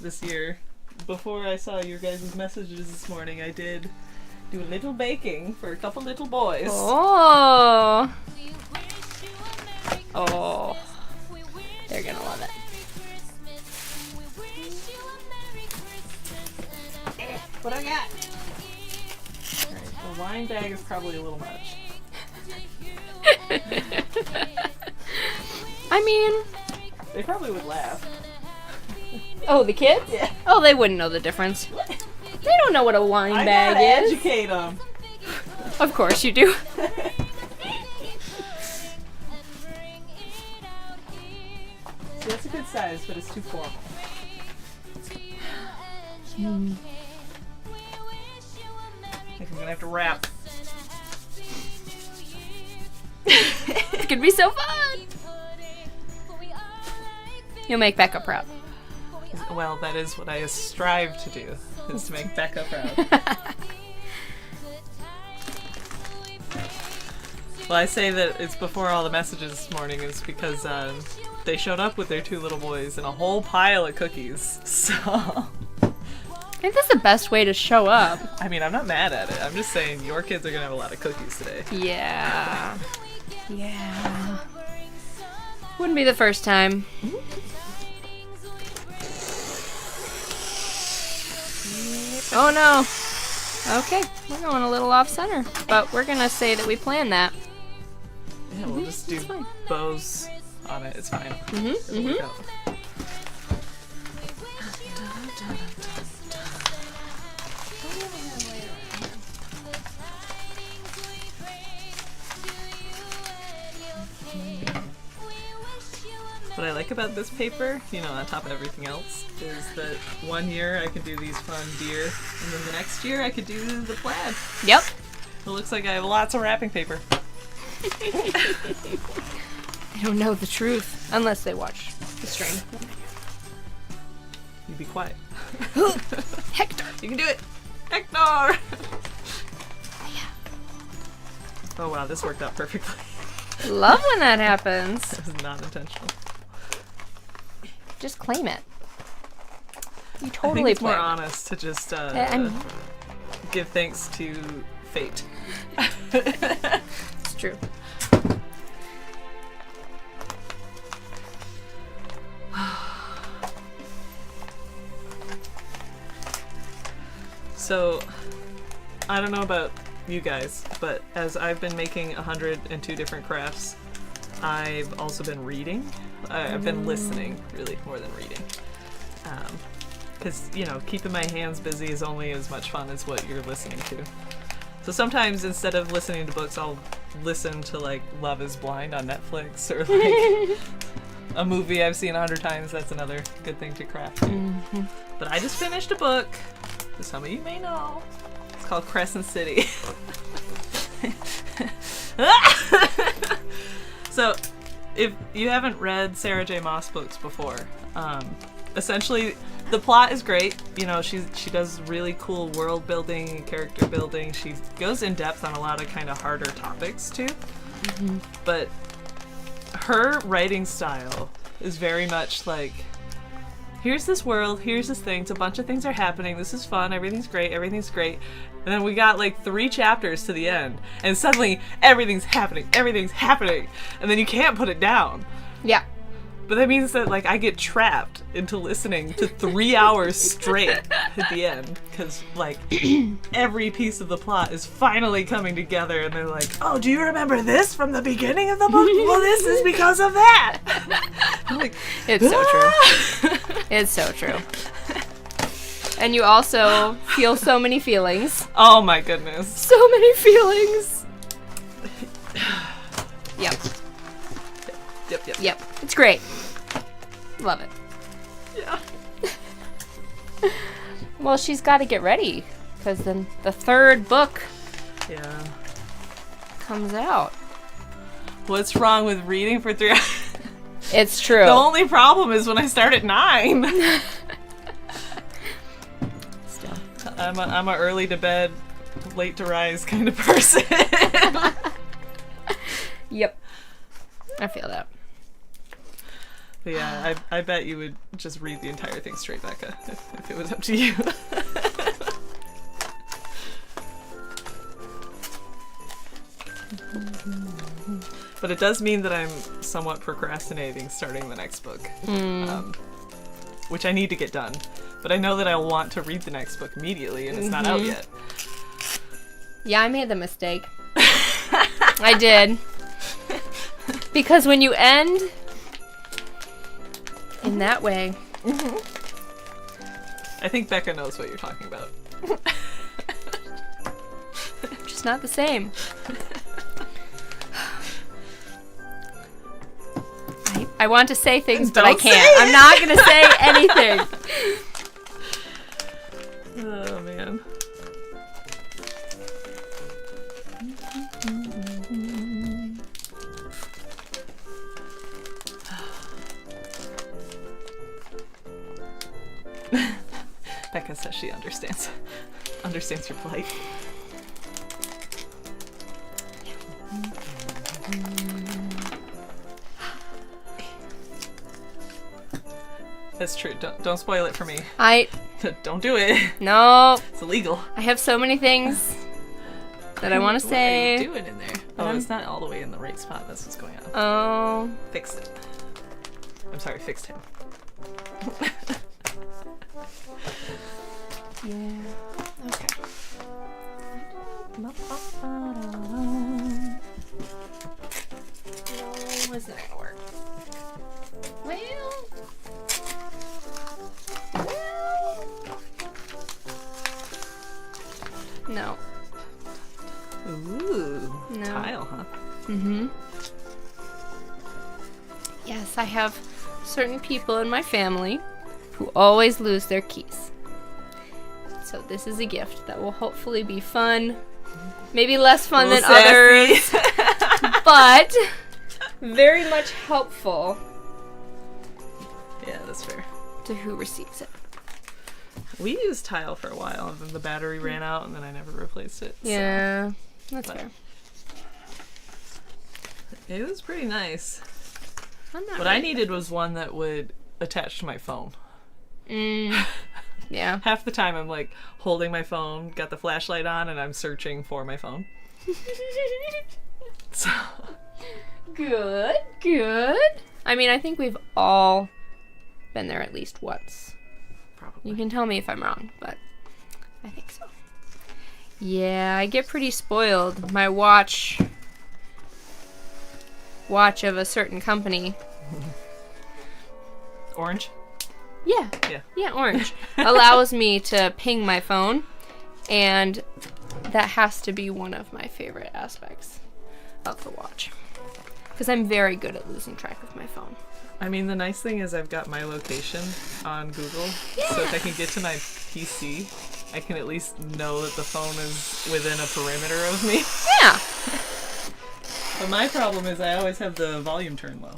A: this year, before I saw your guys' messages this morning, I did do a little baking for a couple little boys.
B: Oh. Oh. They're gonna love it.
A: What I got? Alright, the wine bag is probably a little much.
B: I mean...
A: They probably would laugh.
B: Oh, the kids?
A: Yeah.
B: Oh, they wouldn't know the difference. They don't know what a wine
A: I
B: bag
A: gotta
B: is.
A: educate them.
B: Of course you do.
A: See, that's a good size, but it's too formal. think I'm gonna have to wrap.
B: It's gonna be so fun! You'll make Becca proud.
A: Well, that is what I strive to do, is to make Becca proud. Well, I say that it's before all the messages this morning is because they showed up with their 2 little boys and a whole pile of cookies, so...
B: I think that's the best way to show up.
A: I mean, I'm not mad at it. I'm just saying your kids are gonna have a lot of cookies today.
B: Yeah. Yeah. Wouldn't be the first time. Oh no. Okay, we're going a little off center, but we're gonna say that we planned that.
A: Yeah, we'll just do bows on it. It's fine. It'll work out. What I like about this paper, you know, on top of everything else, is that 1 year I could do these fun deer, and then the next year I could do the plaid.
B: Yep.
A: It looks like I have lots of wrapping paper.
B: They don't know the truth unless they watch the stream.
A: You be quiet.
B: Hector,
A: You can do it! Hector! Oh wow, this worked out perfectly.
B: love when that happens.
A: That was not intentional.
B: Just claim it. You
A: I
B: totally
A: think it's more
B: planned it.
A: honest to just
B: I'm-
A: give thanks to fate.
B: It's true.
A: So, I don't know about you guys, but as I've been making 102 different crafts, I've also been reading. I've been listening, really, more than reading. Because, you know, keeping my hands busy is only as much fun as what you're listening to. So sometimes instead of listening to books, I'll listen to, like, Love is Blind on Netflix, or, like, a movie I've seen 100 times. That's another good thing to craft. But I just finished a book, that some of you may know. It's called Crescent City. So, if you haven't read Sarah J. Maas books before, essentially the plot is great. You know, she does really cool world building and character building. She goes in depth on a lot of kind of harder topics too. But her writing style is very much like, here's this world, here's this thing, a bunch of things are happening, this is fun, everything's great. And then we got like 3 chapters to the end, and suddenly everything's happening, and then you can't put it down.
B: Yeah.
A: But that means that like I get trapped into listening to 3 hours straight at the end, because like every piece of the plot is finally coming together, and they're like, oh, do you remember this from the beginning of the book? Well, this is because of that. I'm like,
B: It's so true. It's so true. And you also feel so many feelings.
A: oh my goodness.
B: So many feelings. Yep.
A: Yep.
B: Yep. It's great. Love it.
A: Yeah.
B: Well, she's got to get ready, because then the 3rd book
A: Yeah.
B: comes out.
A: What's wrong with reading for 3 hours?
B: It's true.
A: The only problem is when I start at 9.
B: Still.
A: I'm a early to bed, late to rise kind of person.
B: Yep. I feel that.
A: But yeah, I bet you would just read the entire thing straight, Becca, if it was up to you. But it does mean that I'm somewhat procrastinating starting the next book, which I need to get done. But I know that I'll want to read the next book immediately, and it's not out yet.
B: Yeah, I made the mistake. I did. Because when you end in that way...
A: I think Becca knows what you're talking about.
B: Just not the same. I want to say things, but I
A: Don't
B: can't.
A: say it.
B: I'm not going to say anything.
A: Oh, man. Rebecca says she understands your plight. That's true. Don't spoil it for me. Don't do it.
B: No.
A: It's illegal.
B: I have so many things that I want to say.
A: What are you doing in there? Oh, it's not all the way in the right spot. That's what's going on.
B: Oh.
A: Fixed it. I'm sorry, fixed him.
B: Yeah. Okay. No, wasn't that gonna work? No.
A: Ooh.
B: No.
A: Tile, huh?
B: Mm-hmm. Yes, I have certain people in my family who always lose their keys. So this is a gift that will hopefully be fun. Maybe less fun than others. But very much helpful.
A: Yeah, that's fair.
B: To who receives it.
A: We used tile for a while, and then the battery ran out, and then I never replaced it.
B: Yeah, that's fair.
A: It was pretty nice.
B: What
A: I needed was one that would attach to my phone.
B: Yeah.
A: Half the time I'm like holding my phone, got the flashlight on, and I'm searching for my phone. So.
B: Good. I mean, I think we've all been there at least once.
A: Probably.
B: You can tell me if I'm wrong, but I think so. Yeah, I get pretty spoiled. My watch of a certain company.
A: Orange?
B: Yeah, orange. Allows me to ping my phone, and that has to be one of my favorite aspects of the watch. Because I'm very good at losing track of my phone.
A: I mean, the nice thing is I've got my location on Google, so if I can get to my PC, I can at least know that the phone is within a perimeter of me.
B: Yeah.
A: But my problem is I always have the volume turned low.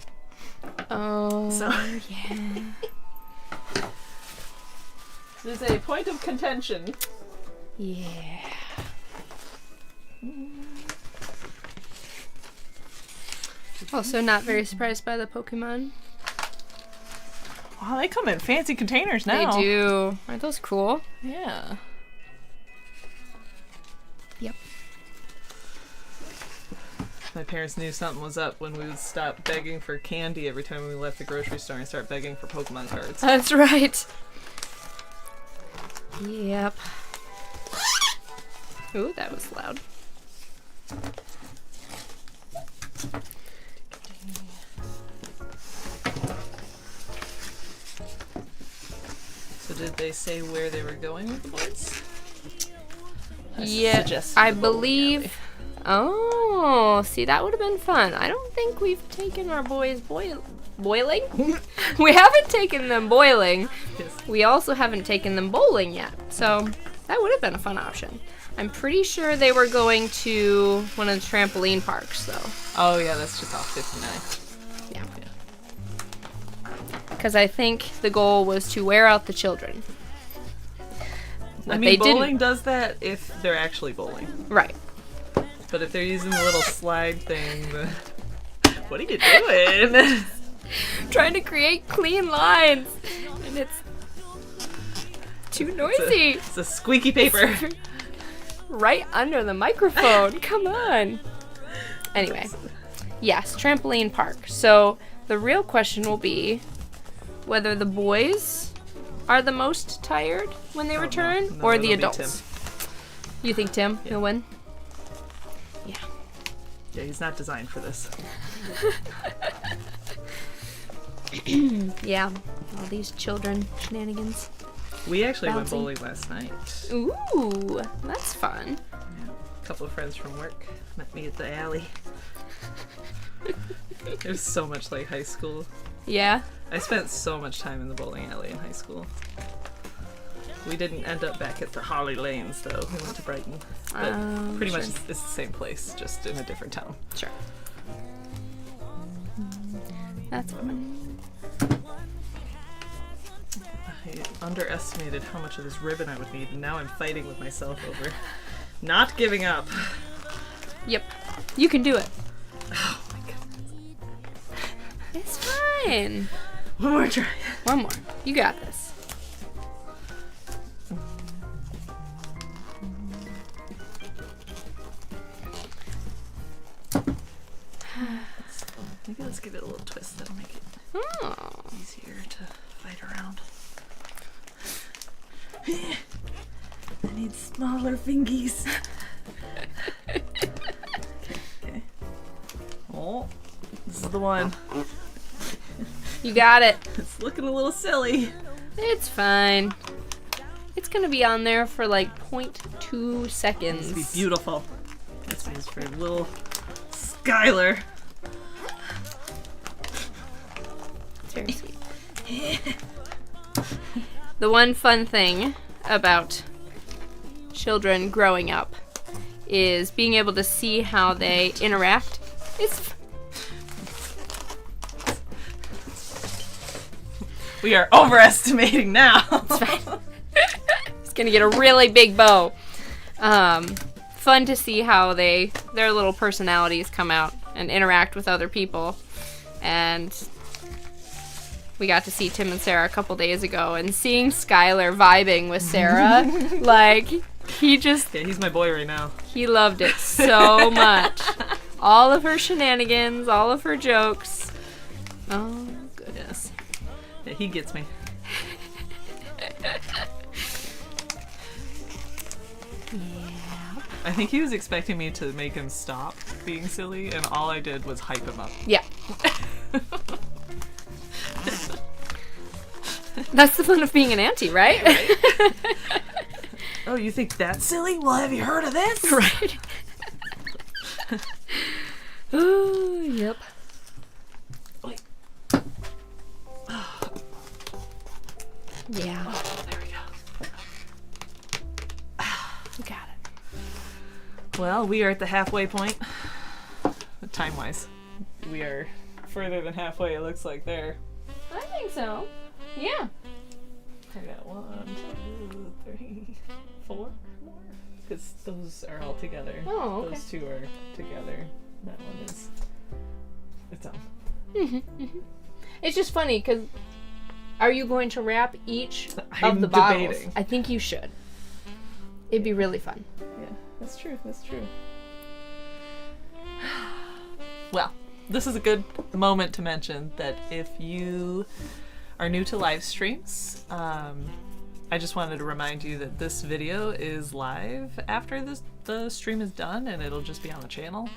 B: Oh,
A: so
B: yeah.
A: There's a point of contention.
B: Yeah. Also, not very surprised by the Pokemon.
A: Wow, they come in fancy containers now.
B: They do. Aren't those cool?
A: Yeah.
B: Yep.
A: My parents knew something was up when we would stop begging for candy every time we left the grocery store and start begging for Pokemon cards.
B: That's right. Yep. Ooh, that was loud.
A: So did they say where they were going with the boys?
B: Yeah, I believe. Oh, see, that would have been fun. I don't think we've taken our boys boiling. We haven't taken them boiling.
A: Yes.
B: We also haven't taken them bowling yet. So that would have been a fun option. I'm pretty sure they were going to one of the trampoline parks, though.
A: Oh, yeah, that's just off 59.
B: Yeah. Because I think the goal was to wear out the children. But
A: I mean, bowling does that if they're actually bowling.
B: Right.
A: But if they're using the little slide thing, what are you doing?
B: Trying to create clean lines, and it's too noisy.
A: It's a squeaky paper.
B: Right under the microphone. Come on. Anyway, yes, trampoline park. So the real question will be whether the boys are the most tired when they return,
A: no,
B: or the
A: it'll be
B: adults. You think Tim will win? Yeah.
A: Yeah, he's not designed for this.
B: Yeah, all these children shenanigans.
A: We actually went
B: Bouncing.
A: bowling last night.
B: Ooh, that's fun.
A: Yeah. A couple of friends from work met me at the alley. It was so much like high school.
B: Yeah.
A: I spent so much time in the bowling alley in high school. We didn't end up back at the Holly Lanes, though. We went to Brighton. But pretty much it's the same place, just in a different town.
B: Sure. That's fun.
A: I underestimated how much of this ribbon I would need, and now I'm fighting with myself over not giving up.
B: Yep. You can do it.
A: Oh my goodness.
B: It's fine.
A: One more try.
B: One more. You got this.
A: Maybe let's give it a little twist. That'll make it easier to fight around. I need smaller fingies. Okay. Oh, this is the one.
B: You got it.
A: It's looking a little silly.
B: It's fine. It's gonna be on there for like 0.2 seconds.
A: This be beautiful. This is for little Skylar.
B: It's very sweet. The one fun thing about children growing up is being able to see how they interact.
A: We are overestimating now.
B: It's fine. It's gonna get a really big bow. Fun to see how their little personalities come out and interact with other people. And we got to see Tim and Sarah a couple days ago, and seeing Skylar vibing with Sarah, like,
A: Yeah, he's my boy right now.
B: he loved it so much. All of her shenanigans, all of her jokes. Oh, goodness.
A: Yeah, he gets me.
B: Yeah.
A: I think he was expecting me to make him stop being silly, and all I did was hype him up.
B: Yeah. That's the fun of being an auntie, right?
A: Right? Oh, you think that's silly? Well, have you heard of this?
B: Right. Oh, yep.
A: Wait.
B: Yeah.
A: Oh, there we go.
B: You got it.
A: Well, we are at the halfway point. Time-wise. We are further than halfway, it looks like there.
B: I think so. Yeah.
A: I got 1, 2, 3, 4 more. Because those are all together.
B: Oh, okay.
A: Those two are together. That one is its own.
B: It's just funny because are you going to wrap each
A: I'm
B: of the bottles?
A: debating.
B: I think you should. It'd be really fun.
A: Yeah, that's true. That's true. Well, this is a good moment to mention that if you are new to live streams, I just wanted to remind you that this video is live after the stream is done, and it'll just be on the channel.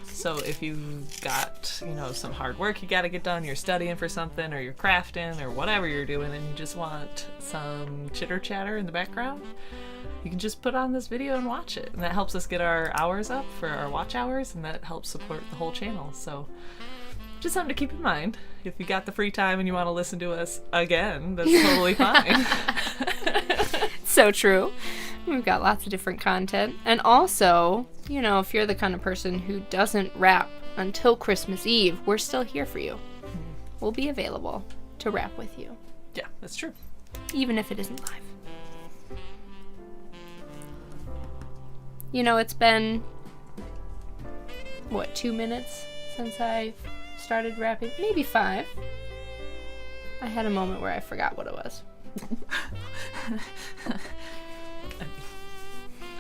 A: So if you got, some hard work you got to get done, you're studying for something, or you're crafting, or whatever you're doing, and you just want some chitter chatter in the background, you can just put on this video and watch it. And that helps us get our hours up for our watch hours, and that helps support the whole channel. So just something to keep in mind. If you got the free time and you want to listen to us again, that's totally fine.
B: So true. We've got lots of different content. And also, if you're the kind of person who doesn't wrap until Christmas Eve, we're still here for you. We'll be available to wrap with you.
A: Yeah, that's true.
B: Even if it isn't live. It's been, 2 minutes since I started wrapping? Maybe 5. I had a moment where I forgot what it was.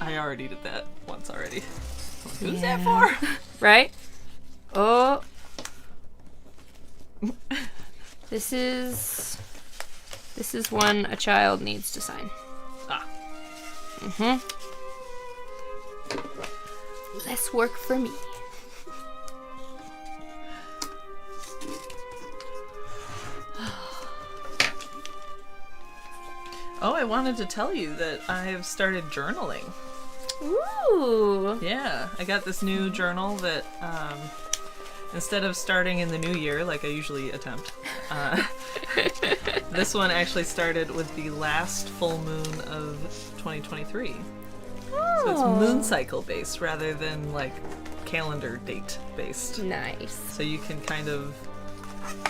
A: I already did that once already. Who's that for?
B: Right? Oh. This is one a child needs to sign.
A: Ah.
B: Less work for me.
A: Oh, I wanted to tell you that I have started journaling.
B: Ooh.
A: Yeah, I got this new journal that instead of starting in the new year like I usually attempt, this one actually started with the last full moon of 2023.
B: Oh.
A: So it's moon cycle based rather than like calendar date based.
B: Nice.
A: So you can kind of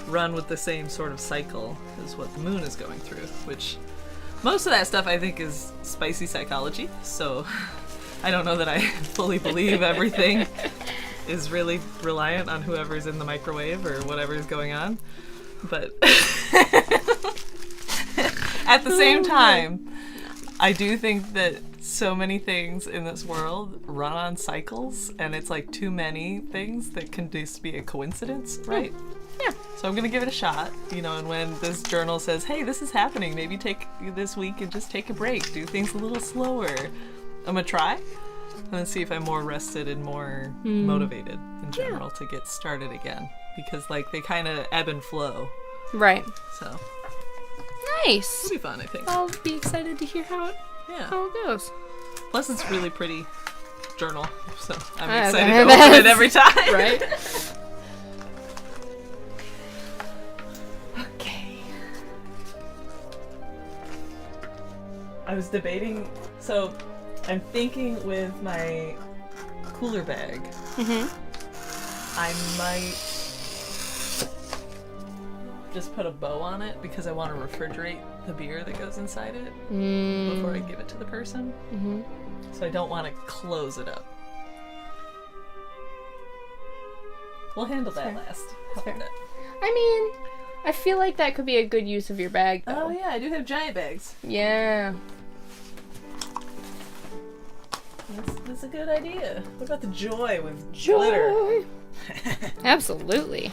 A: run with the same sort of cycle as what the moon is going through, which Most of that stuff I think is spicy psychology, so I don't know that I fully believe everything is really reliant on whoever's in the microwave or whatever is going on. But at the same time, I do think that so many things in this world run on cycles, and it's like too many things that can just be a coincidence, right?
B: Yeah.
A: So I'm gonna give it a shot, you know, and when this journal says, hey, this is happening, maybe take this week and just take a break, do things a little slower. I'm gonna try and then see if I'm more rested and more motivated in general to get started again. Because like they kind of ebb and flow.
B: Right.
A: So
B: Nice.
A: it'll be fun, I think.
B: I'll be excited to hear how it goes.
A: Plus it's really pretty journal, so I'm
B: Ah,
A: excited to open it every time.
B: Right.
A: Okay. I was debating, so I'm thinking with my cooler bag, I might just put a bow on it because I want to refrigerate the beer that goes inside it before I give it to the person. So I don't want to close it up. We'll handle that last. How about that?
B: I mean, I feel like that could be a good use of your bag, though.
A: Oh yeah, I do have giant bags.
B: Yeah.
A: That's a good idea. What about the joy with glitter?
B: Absolutely.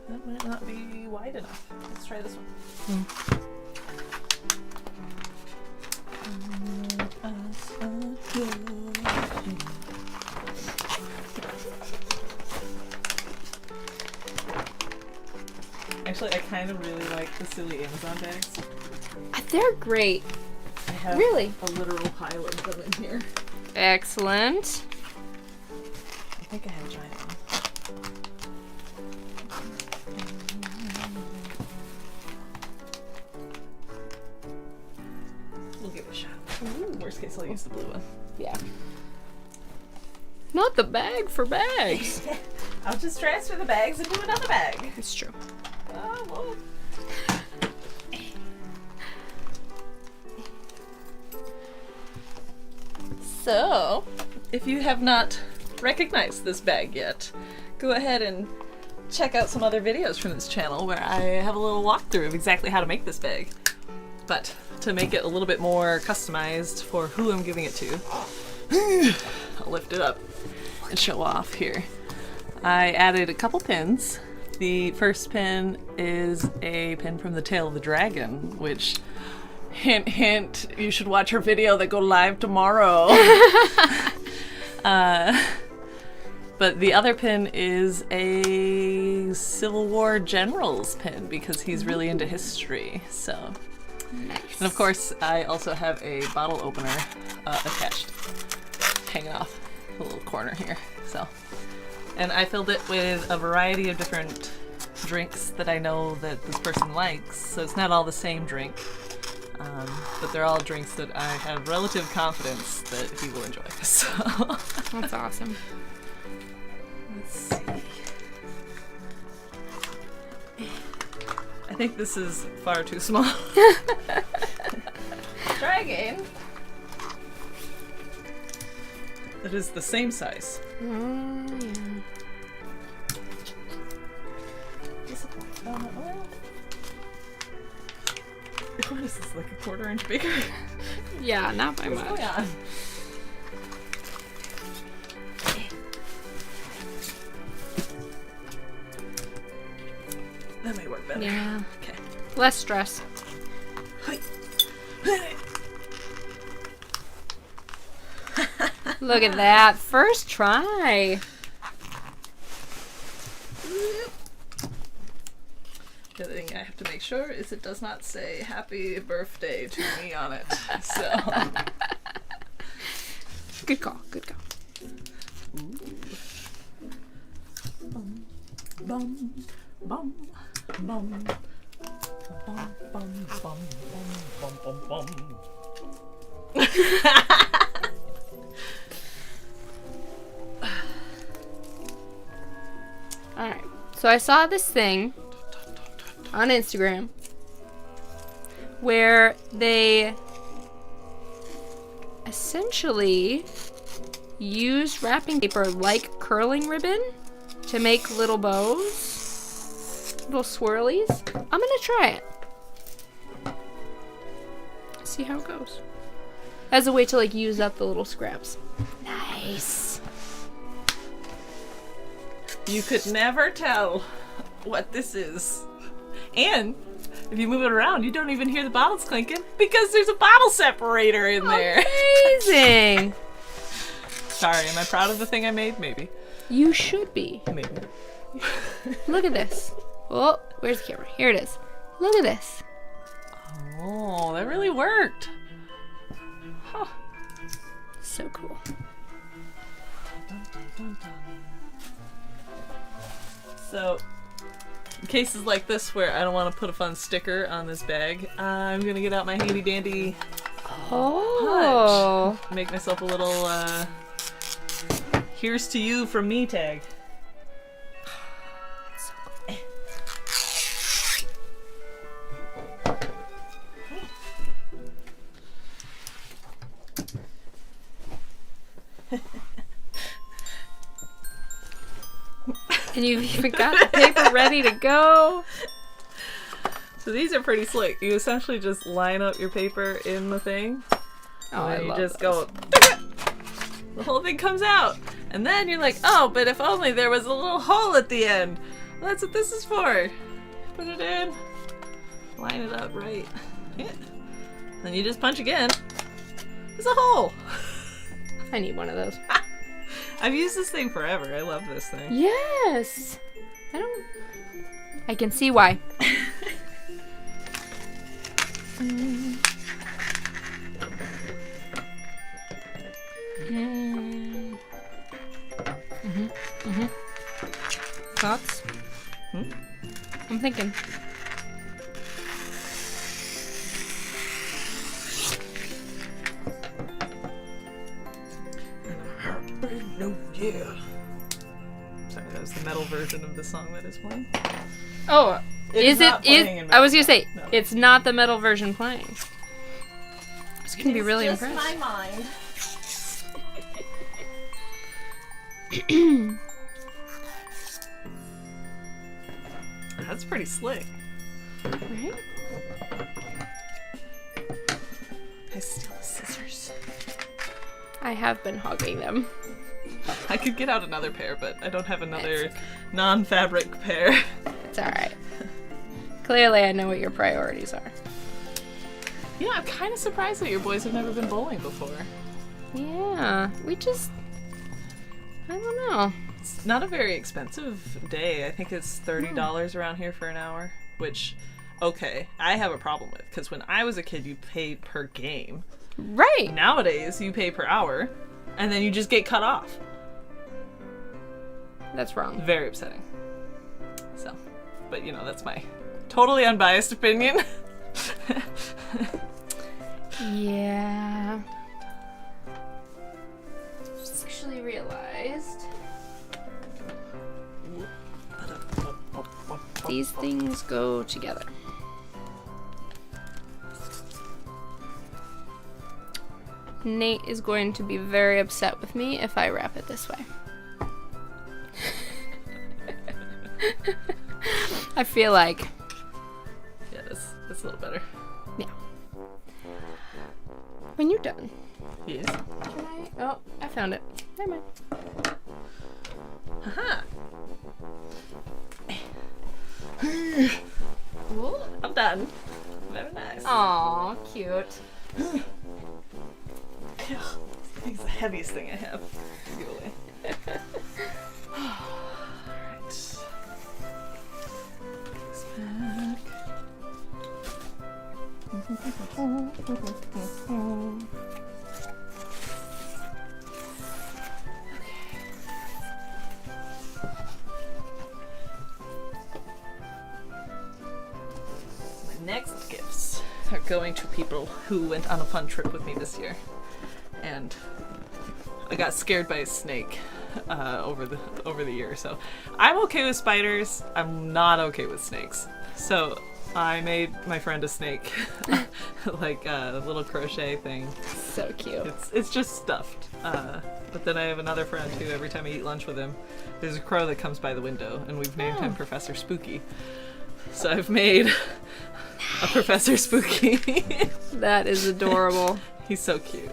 A: That might not be wide enough. Let's try this one. Actually, I kind of really like the silly Amazon bags.
B: They're great.
A: I have
B: Really?
A: a literal pile of them in here.
B: Excellent.
A: I think I have a giant one. We'll give it a shot. Ooh, worst case, I'll use the blue one.
B: Yeah. Not the bag for bags.
A: I'll just transfer the bags into another bag.
B: It's true.
A: Oh, well. So, if you have not recognized this bag yet, go ahead and check out some other videos from this channel where I have a little walkthrough of exactly how to make this bag. But to make it a little bit more customized for who I'm giving it to, I'll lift it up and show off here. I added a couple pins. The first pin is a pin from the Tail of the Dragon, which, hint hint, you should watch her video that go live tomorrow. But the other pin is a Civil War general's pin because he's really into history. So,
B: Nice.
A: and of course, I also have a bottle opener attached, hanging off the little corner here. So, and I filled it with a variety of different drinks that I know that this person likes. So it's not all the same drink, but they're all drinks that I have relative confidence that he will enjoy. So
B: That's awesome.
A: let's see. I think this is far too small. Try again. It is the same size.
B: Yeah.
A: Well, what is this, like a 1/4 inch bigger?
B: Yeah, not by
A: What's
B: much.
A: going on? That may work better.
B: Yeah.
A: Okay.
B: Less stress.
A: Hi.
B: Look at that. First try.
A: The other thing I have to make sure is it does not say happy birthday to me on it. So.
B: Good call. Good call.
A: Bum, bum, bum, bum, bum, bum, bum, bum, bum, bum.
B: Alright. So I saw this thing on Instagram where they essentially use wrapping paper like curling ribbon to make little bows, little swirlies. I'm gonna try it. See how it goes. As a way to like use up the little scraps. Nice.
A: You could never tell what this is. And if you move it around, you don't even hear the bottles clinking because there's a bottle separator in there.
B: Amazing.
A: Sorry, am I proud of the thing I made? Maybe.
B: You should be.
A: Maybe.
B: Look at this. Oh, where's the camera? Here it is. Look at this.
A: Oh, that really worked. Huh.
B: So cool.
A: So, in cases like this where I don't want to put a fun sticker on this bag, I'm gonna get out my handy dandy
B: Oh.
A: punch. Make myself a little "Here's to you from me" tag.
B: So cool. And you've even got the paper ready to go.
A: So these are pretty slick. You essentially just line up your paper in the thing.
B: Oh,
A: and
B: I
A: then you
B: love
A: just
B: those.
A: go. The whole thing comes out. And then you're like, oh, but if only there was a little hole at the end. Well, that's what this is for. Put it in. Line it up right. Yeah. Then you just punch again. There's a hole.
B: I need one of those.
A: I've used this thing forever. I love this thing.
B: Yes. I can see why. Thoughts? I'm thinking.
A: No, yeah. Sorry, that was the metal version of the song that is playing.
B: Oh,
A: It's not playing in metal.
B: I was gonna say,
A: No.
B: it's not the metal version playing. It's gonna be really
A: just
B: impressed.
A: my mind. That's pretty slick.
B: Right?
A: I steal the scissors.
B: I have been hogging them.
A: I could get out another pair, but I don't have another
B: That's okay.
A: non-fabric pair.
B: It's alright. Clearly I know what your priorities are.
A: Yeah, I'm kind of surprised that your boys have never been bowling before.
B: Yeah, I don't know.
A: It's not a very expensive day. I think it's $30 around here for an hour, which, okay, I have a problem with, because when I was a kid, you paid per game.
B: Right.
A: Nowadays, you pay per hour, and then you just get cut off.
B: That's wrong.
A: Very upsetting. So, but you know, that's my totally unbiased opinion.
B: Yeah. Just actually realized these things go together. Nate is going to be very upset with me if I wrap it this way. I feel like.
A: Yeah, that's a little better.
B: Yeah. When you're done.
A: Yes.
B: Can I? Oh, I found it. Never mind.
A: Haha.
B: Ooh.
A: I'm done. Very nice.
B: Aw, cute.
A: It's the heaviest thing I have. Give away. Alright. This back. My next gifts are going to people who went on a fun trip with me this year. And I got scared by a snake over the year. So I'm okay with spiders. I'm not okay with snakes. So I made my friend a snake, like a little crochet thing.
B: So cute.
A: It's just stuffed. But then I have another friend who, every time I eat lunch with him, there's a crow that comes by the window, and we've named him Professor Spooky. So I've made a Professor Spooky.
B: That is adorable.
A: He's so cute.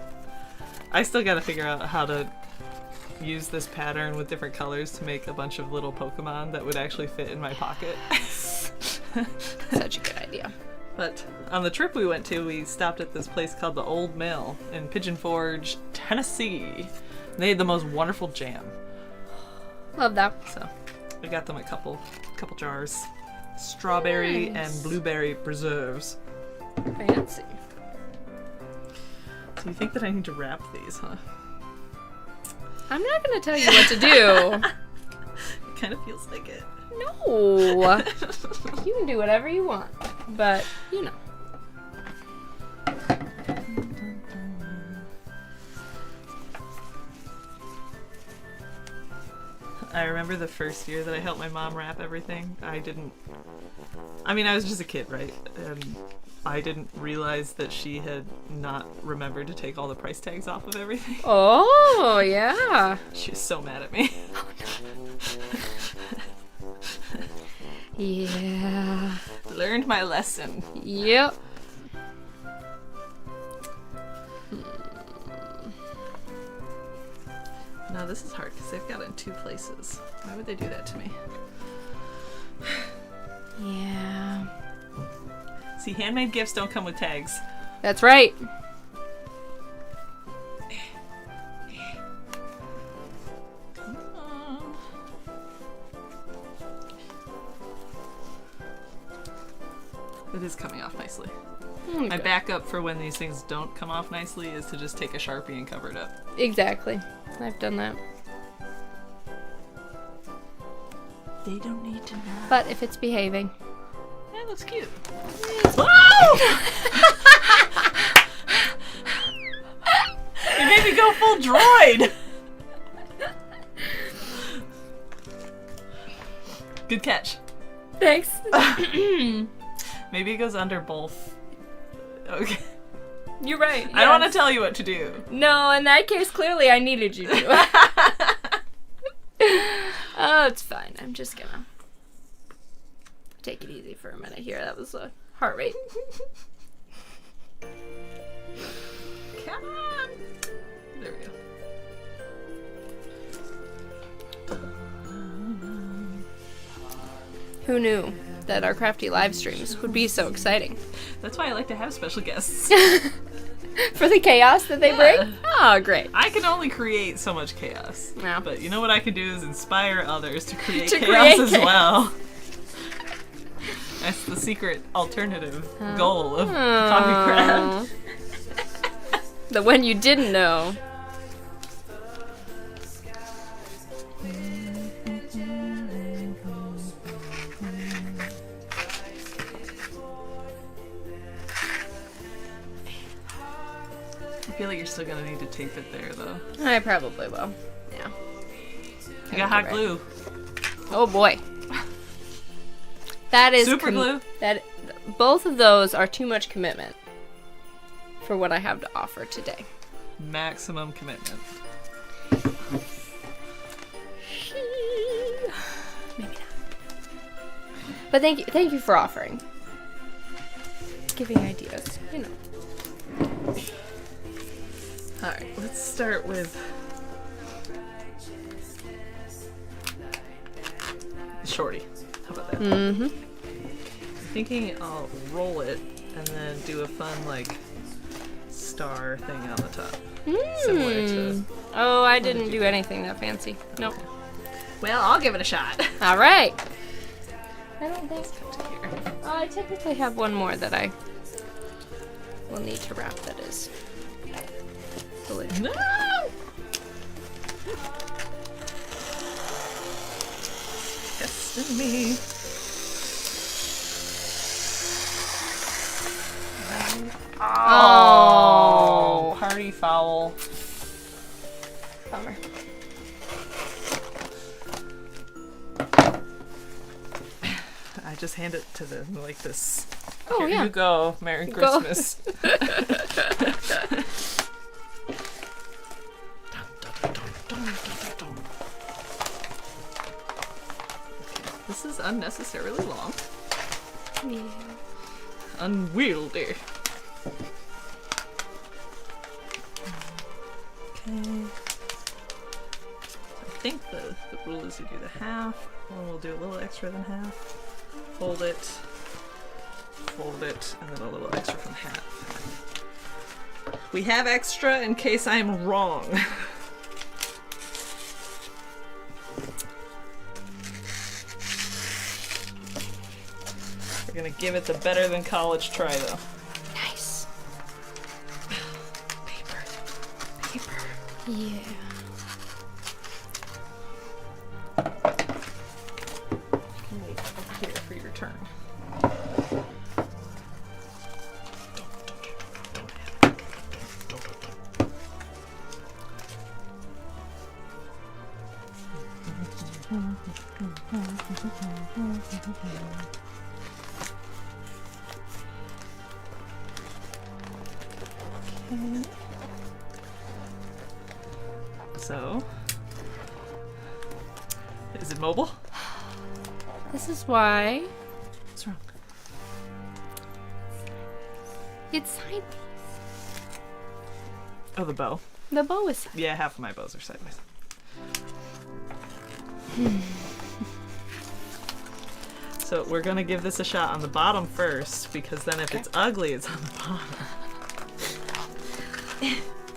A: I still gotta figure out how to use this pattern with different colors to make a bunch of little Pokemon that would actually fit in my pocket.
B: Such a good idea.
A: But on the trip we went to, we stopped at this place called the Old Mill in Pigeon Forge, Tennessee. They had the most wonderful jam.
B: Love that.
A: So we got them a couple jars. Strawberry and blueberry preserves.
B: Fancy.
A: So you think that I need to wrap these, huh?
B: I'm not going to tell you what to do.
A: It kind of feels like it.
B: No. You can do whatever you want. But, you know.
A: I remember the first year that I helped my mom wrap everything. I was just a kid, right? And I didn't realize that she had not remembered to take all the price tags off of everything.
B: Oh, yeah.
A: She was so mad at me.
B: Yeah.
A: Learned my lesson.
B: Yep.
A: No, this is hard because they've got it in two places. Why would they do that to me?
B: Yeah.
A: See, handmade gifts don't come with tags.
B: That's right.
A: Come on. It is coming off nicely. My backup for when these things don't come off nicely is to just take a Sharpie and cover it up.
B: Exactly. I've done that.
A: They don't need to know.
B: But if it's behaving.
A: That looks cute.
B: Whoa!
A: You made me go full droid! Good catch.
B: Thanks.
A: Maybe it goes under both. Okay.
B: You're right. Yes.
A: I don't want to tell you what to do.
B: No, in that case, clearly I needed you to. Oh, it's fine. I'm just gonna take it easy for a minute here. That was a heart rate.
A: Come on. There we go.
B: Who knew that our Crafty live streams would be so exciting?
A: That's why I like to have special guests.
B: For the chaos that they bring? Oh, great.
A: I can only create so much chaos.
B: Yeah.
A: But you know what I can do is inspire others to create chaos as well. That's the secret alternative goal of CoffeeCraft.
B: The one you didn't know.
A: I feel like you're still gonna need to tape it there, though.
B: I probably will. Yeah.
A: You got hot glue.
B: Oh boy. That is
A: Super glue.
B: Both of those are too much commitment for what I have to offer today.
A: Maximum commitment.
B: Maybe not. But thank you for offering. Giving ideas, you know.
A: Alright, let's start with Shorty. How about that?
B: Mm-hmm.
A: I'm thinking I'll roll it and then do a fun, like, star thing on the top. Similar to...
B: Oh, I didn't do anything that fancy. Nope.
A: Well, I'll give it a shot.
B: All right. I don't think...
A: Cut to here.
B: I technically have one more that I will need to wrap that is... delicious.
A: No! Destiny. Oh, hearty foul.
B: Bummer.
A: I just hand it to them like this.
B: Oh,
A: Here
B: yeah.
A: you go. Merry Christmas. This is unnecessarily long.
B: Yeah.
A: Unwieldy. Okay. I think the rule is you do the half, or we'll do a little extra than half. Fold it, and then a little extra from half. We have extra in case I'm wrong. We're gonna give it the better than college try though.
B: Nice.
A: Paper.
B: Yeah.
A: Wait up here for your turn. Okay. So, is it mobile?
B: This is why
A: What's wrong?
B: it's sideways.
A: Oh, the bow.
B: The bow is sideways.
A: Yeah, half of my bows are sideways. So we're gonna give this a shot on the bottom first, because then if it's ugly, it's on the bottom.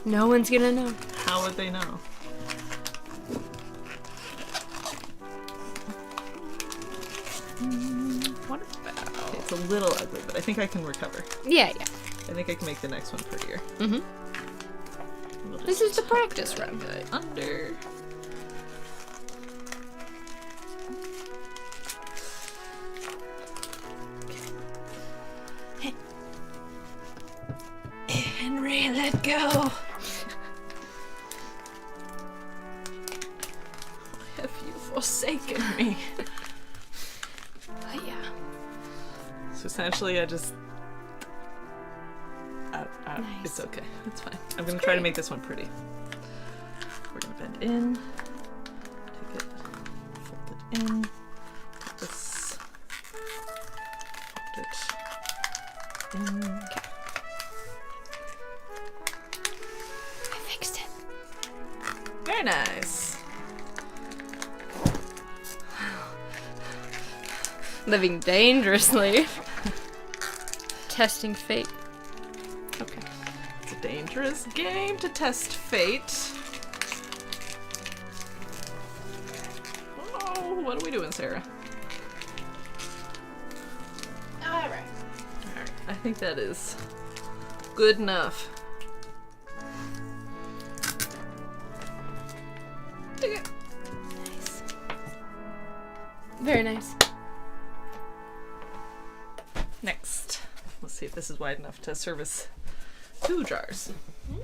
B: No one's gonna know.
A: How would they know? What about? It's a little ugly, but I think I can recover.
B: Yeah, yeah.
A: I think I can make the next one prettier.
B: Mm-hmm.
A: We'll
B: This
A: just
B: is the practice
A: tuck
B: run.
A: that guy under. Henry, let go. Have you forsaken me?
B: Oh, yeah.
A: So essentially, I just.
B: Nice.
A: It's okay. It's fine. I'm gonna try to make this one pretty. We're gonna bend in. Take it. Fold it in. Take this. Fold it in.
B: Okay. I fixed it.
A: Very nice.
B: Living dangerously. Testing fate. Okay.
A: It's a dangerous game to test fate. Oh, what are we doing, Sarah?
B: Alright.
A: Alright, I think that is good enough.
B: Nice. Very nice.
A: Next, let's see if this is wide enough to service 2 jars.
B: You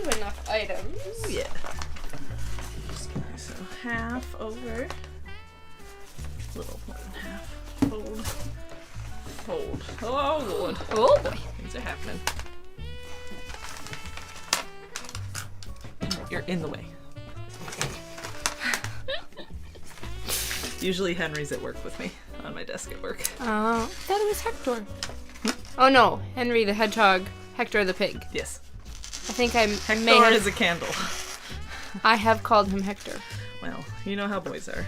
B: have enough items.
A: Oh, yeah. Just gonna so half over. A little more than half. Fold. Fold. Oh lord.
B: Oh boy.
A: Things are happening. You're in the way. Usually Henry's at work with me, on my desk at work.
B: Oh, I thought it was Hector. Oh no, Henry the Hedgehog, Hector the Pig.
A: Yes.
B: I think I may
A: Hector
B: have.
A: is a candle.
B: I have called him Hector.
A: Well, you know how boys are.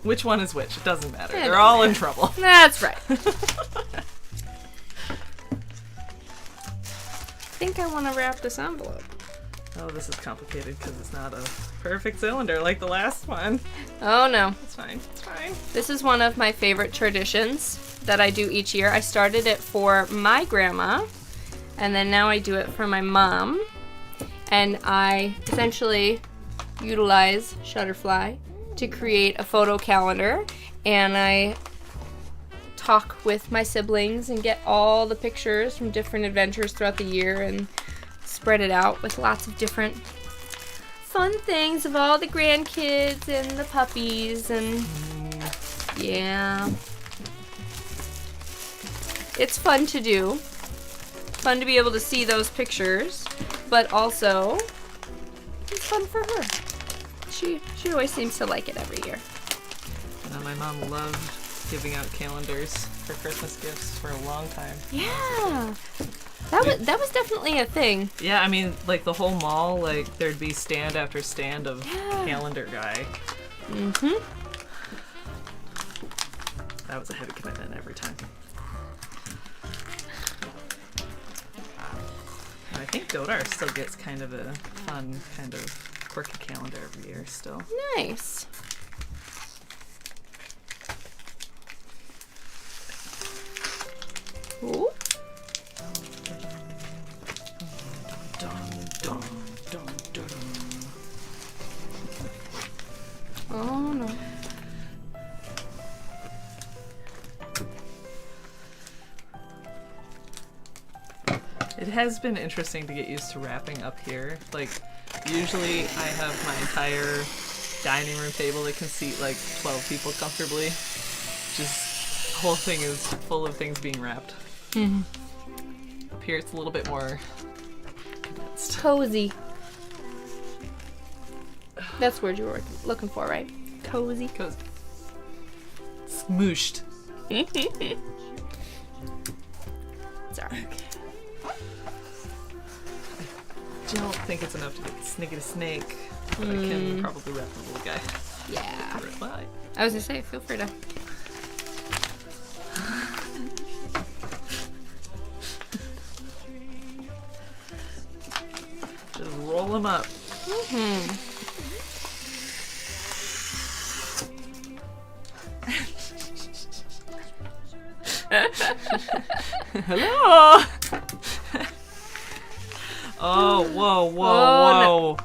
A: Which one is which? It doesn't matter.
B: Yeah, it
A: They're
B: doesn't
A: all in
B: matter.
A: trouble.
B: That's right. I think I want to wrap this envelope.
A: Oh, this is complicated because it's not a perfect cylinder like the last one.
B: Oh no.
A: It's fine. It's fine.
B: This is one of my favorite traditions that I do each year. I started it for my grandma, and then now I do it for my mom. And I essentially utilize Shutterfly to create a photo calendar, and I talk with my siblings and get all the pictures from different adventures throughout the year and spread it out with lots of different fun things of all the grandkids and the puppies and yeah. It's fun to do. Fun to be able to see those pictures, but also it's fun for her. She always seems to like it every year.
A: My mom loved giving out calendars for Christmas gifts for a long time.
B: Yeah. That was definitely a thing.
A: Yeah, I mean, like the whole mall, like there'd be stand after stand of calendar guy.
B: Mm-hmm.
A: That was a heavy commitment every time. And I think Godar still gets kind of a fun, kind of quirky calendar every year still.
B: Nice. Ooh. Oh no.
A: It has been interesting to get used to wrapping up here. Like, usually I have my entire dining room table that can seat like 12 people comfortably. Just, the whole thing is full of things being wrapped.
B: Mm-hmm.
A: Up here it's a little bit more condensed.
B: Cozy. That's the word you were looking for, right? Cozy.
A: Cozy. Smooshed.
B: Sorry.
A: I don't think it's enough to get sniggity snake, but I can probably wrap the little guy.
B: Yeah.
A: Well,
B: I was gonna say, feel free to.
A: just roll them up.
B: Mm-hmm.
A: Hello! Oh, whoa, whoa, whoa.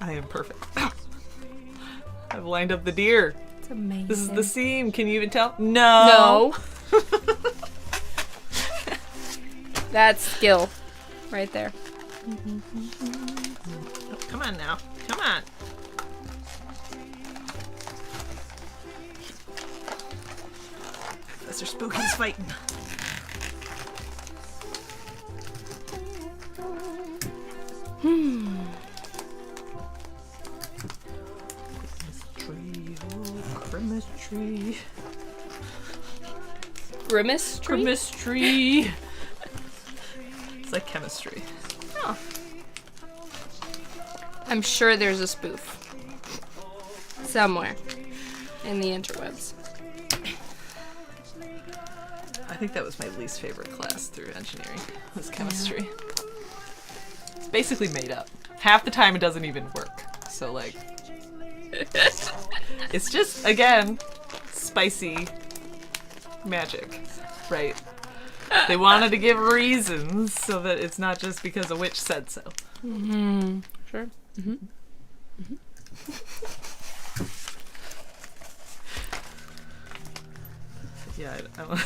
A: I am perfect. I've lined up the deer.
B: It's amazing.
A: This is the seam. Can you even tell? No.
B: No. That's skill. Right there.
A: Oh, come on now. Come on. Professor Spooky's fighting. Christmas tree.
B: Grimace tree?
A: Grimace tree. It's like chemistry.
B: Oh. I'm sure there's a spoof. Somewhere. In the interwebs.
A: I think that was my least favorite class through engineering, was chemistry. It's basically made up. Half the time it doesn't even work. So like, it's just, again, spicy magic, right? They wanted to give reasons so that it's not just because a witch said so.
B: Mm-hmm. Sure. Mm-hmm. Mm-hmm.
A: Yeah, I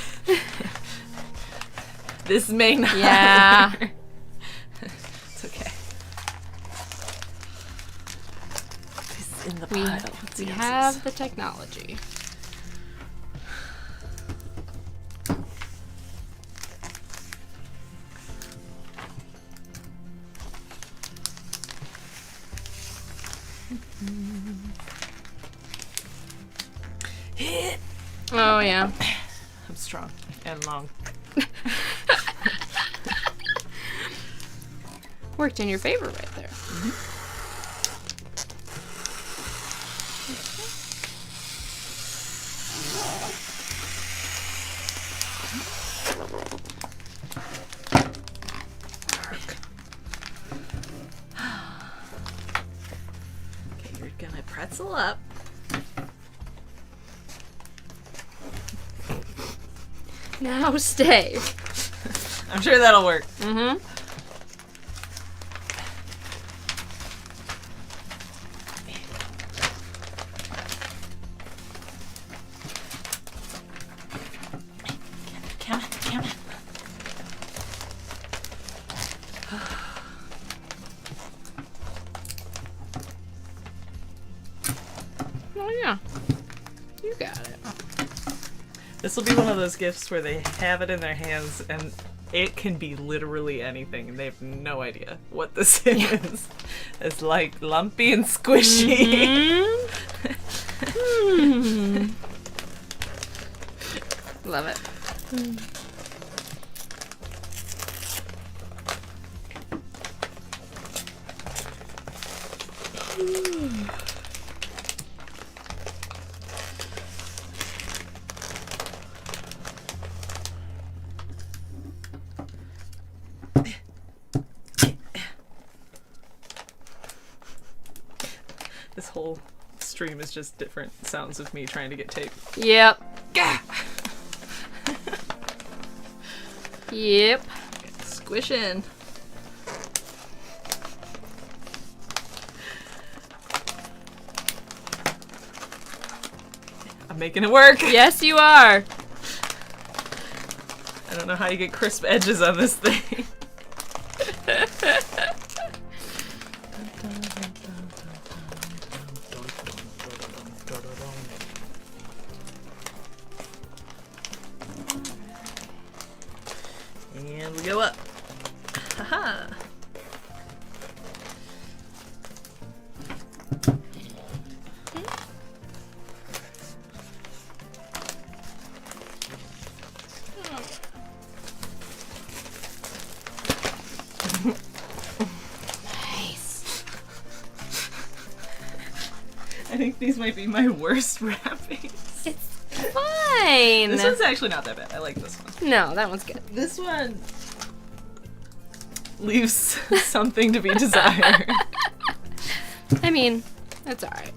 A: this may not.
B: Yeah.
A: It's okay. It's in the
B: We
A: pile.
B: we have the technology.
A: Hit.
B: Oh yeah.
A: I'm strong and long.
B: Worked in your favor right there.
A: Mm-hmm. Okay, you're gonna pretzel up.
B: Now stay.
A: I'm sure that'll work.
B: Mm-hmm.
A: This will be one of those gifts where they have it in their hands and it can be literally anything and they have no idea what this is. It's like lumpy and squishy.
B: Love it.
A: This whole stream is just different sounds of me trying to get tape.
B: Yep.
A: Gah!
B: Yep.
A: Squishing. I'm making it work.
B: Yes, you are.
A: I don't know how you get crisp edges on this thing. And we go up. Haha.
B: Nice.
A: I think these might be my worst wrappings.
B: It's fine.
A: This one's actually not that bad. I like this one.
B: No, that one's good.
A: This one leaves something to be desired.
B: I mean, that's alright.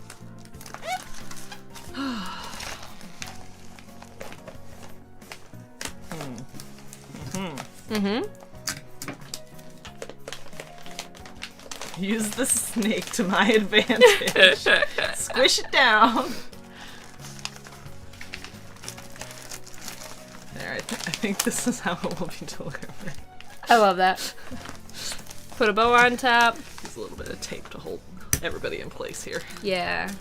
A: Use the snake to my advantage. Squish it down. Alright, I think this is how it will be delivered.
B: I love that. Put a bow on top.
A: Use a little bit of tape to hold everybody in place here.
B: Yeah.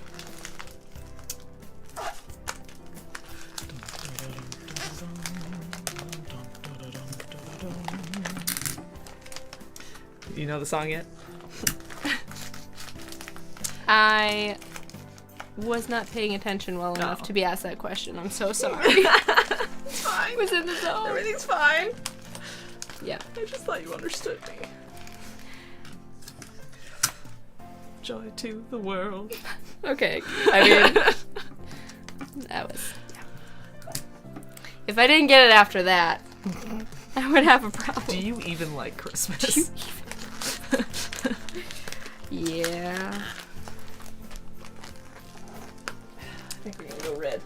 A: You know the song yet?
B: I was not paying attention well enough to be asked that question. I'm so sorry.
A: It's fine.
B: I was in the zone.
A: Everything's fine.
B: Yeah.
A: I just thought you understood me. Joy to the world.
B: Okay. I mean, that was. Yeah. If I didn't get it after that, I would have a problem.
A: Do you even like Christmas?
B: Yeah.
A: I think we're gonna go red.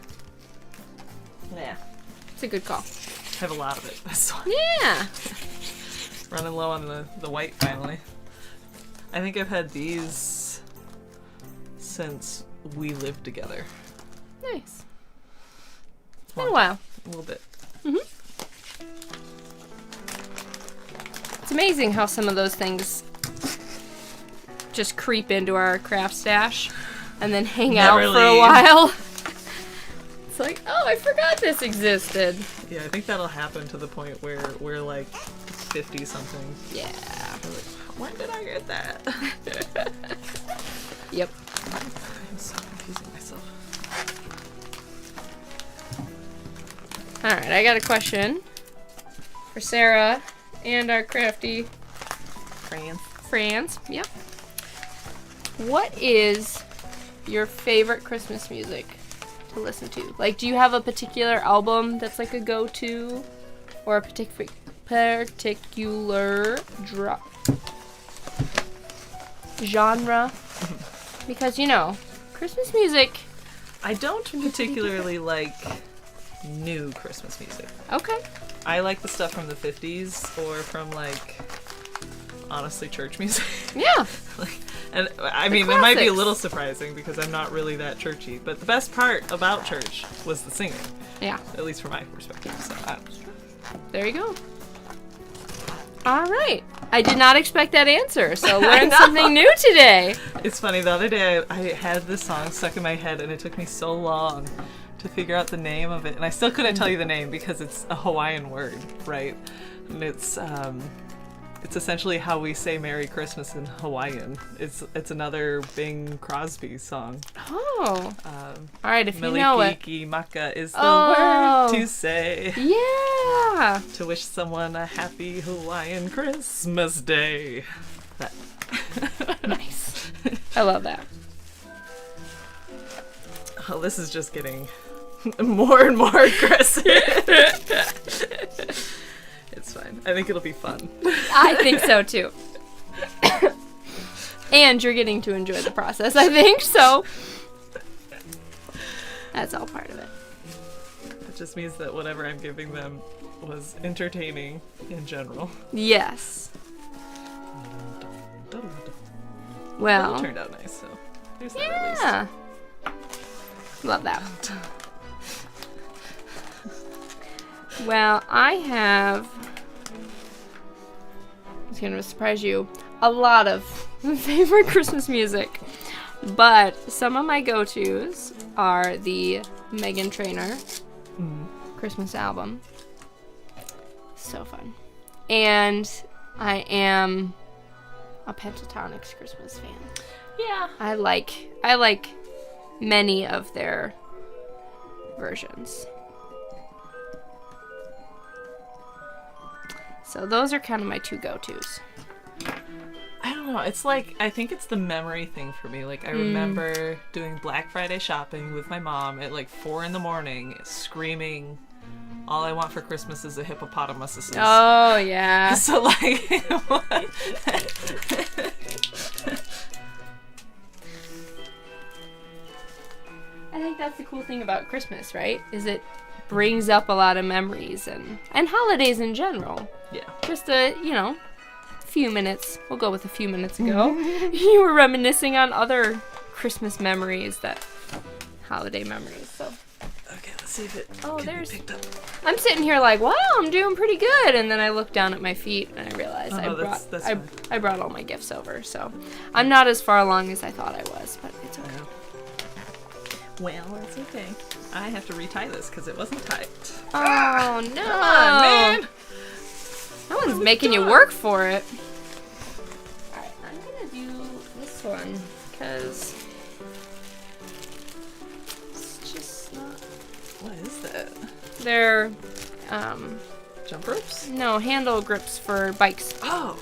A: Yeah.
B: It's a good call.
A: I have a lot of it. This one.
B: Yeah.
A: Running low on the white finally. I think I've had these since we lived together.
B: Nice. It's been a while.
A: A little bit.
B: It's amazing how some of those things just creep into our craft stash and then hang out
A: Never
B: for a
A: leave.
B: while. It's like, oh, I forgot this existed.
A: Yeah, I think that'll happen to the point where we're like 50 something.
B: Yeah.
A: We're like, when did I get that?
B: Yep.
A: I'm so confusing myself.
B: Alright, I got a question for Sarah and our crafty friends. Yep. What is your favorite Christmas music to listen to? Like, do you have a particular album that's like a go-to? Or a particular genre? Because, you know, Christmas music...
A: I don't particularly like new Christmas music.
B: Okay.
A: I like the stuff from the 50s or from like honestly church music.
B: Yeah.
A: And I mean, it might be a
B: classics.
A: little surprising because I'm not really that churchy, but the best part about church was the singing,
B: Yeah.
A: at least from my perspective. So
B: There you go. All right. I did not expect that answer, so learned something new today.
A: it's funny. The other day I had this song stuck in my head, and it took me so long to figure out the name of it, and I still couldn't tell you the name because it's a Hawaiian word, right? And it's essentially how we say Merry Christmas in Hawaiian. It's another Bing Crosby song.
B: Oh. All right, if you know it.
A: Melikiki Maka is the word to say.
B: Yeah.
A: To wish someone a happy Hawaiian Christmas day. That.
B: Nice. I love that.
A: Oh, this is just getting more and more aggressive. It's fine. I think it'll be fun.
B: I think so too. And you're getting to enjoy the process, I think, so that's all part of it.
A: It just means that whatever I'm giving them was entertaining in general.
B: Yes. Well,
A: it turned out nice, so there's that at least.
B: Yeah. Love that. Well, I have, it's going to surprise you, a lot of favorite Christmas music. But some of my go-tos are the Meghan Trainor Christmas album. So fun. And I am a Pentatonix Christmas fan.
A: Yeah.
B: I like many of their versions. So those are kind of my two go-tos.
A: I don't know. It's like, I think it's the memory thing for me. Like, I remember doing Black Friday shopping with my mom at like 4 a.m, screaming, all I want for Christmas is a hippopotamus.
B: Oh, yeah.
A: So, like,
B: I think that's the cool thing about Christmas, right? Is it brings up a lot of memories and holidays in general.
A: yeah.
B: Just a few minutes. We'll go with a few minutes ago. You were reminiscing on other Christmas memories, holiday memories. So
A: Okay, let's see if it
B: Oh,
A: can
B: there's-
A: be picked up.
B: I'm sitting here like, wow, I'm doing pretty good. And then I look down at my feet and I realize
A: that's fine.
B: I brought all my gifts over. So I'm not as far along as I thought I was, but it's okay.
A: Well, it's okay. I have to retie this because it wasn't tight.
B: Oh, no.
A: Come on, man!
B: No one's making you work for it. Alright, I'm gonna do this one because it's just not.
A: What is that?
B: They're,
A: Jump ropes?
B: no, handle grips for bikes.
A: Oh!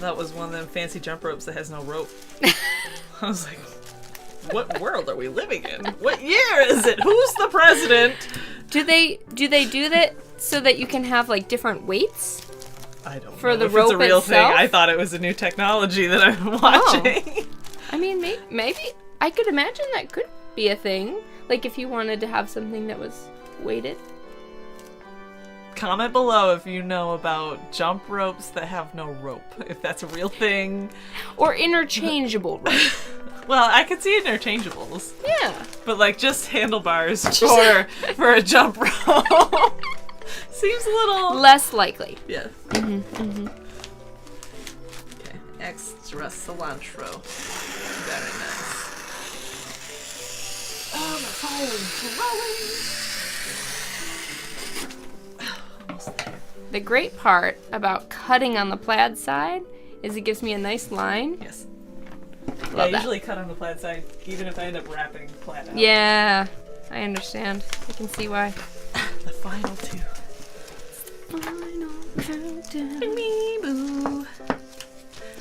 A: That was one of them fancy jump ropes that has no rope. I was like, what world are we living in? What year is it? Who's the president?
B: Do they do that so that you can have like different weights?
A: I don't
B: For
A: know
B: the
A: if
B: rope
A: it's a real thing.
B: itself?
A: I thought it was a new technology that I'm watching.
B: I mean, maybe I could imagine that could be a thing. Like if you wanted to have something that was weighted.
A: Comment below if you know about jump ropes that have no rope. If that's a real thing.
B: Or interchangeable rope.
A: Well, I could see interchangeables.
B: Yeah.
A: But like just handlebars for a jump rope. Seems a little
B: Less likely.
A: Yeah. Okay. Extra cilantro. Very nice. Oh, my phone is growing. Almost there.
B: The great part about cutting on the plaid side is it gives me a nice line.
A: Yes.
B: Love
A: I
B: that.
A: usually cut on the plaid side, even if I end up wrapping plaid out.
B: Yeah, I understand. I can see why.
A: The final two.
B: Final countdown.
A: Boo.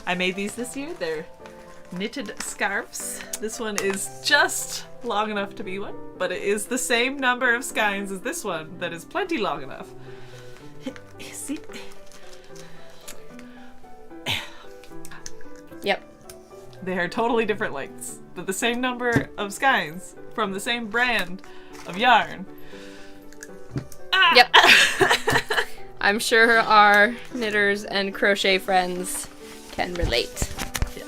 A: I made these this year. They're knitted scarves. This one is just long enough to be one, but it is the same number of skeins as this one that is plenty long enough. See?
B: Yep.
A: They are totally different lengths, but the same number of skeins from the same brand of yarn. Ah!
B: Yep. I'm sure our knitters and crochet friends can relate.
A: Yeah.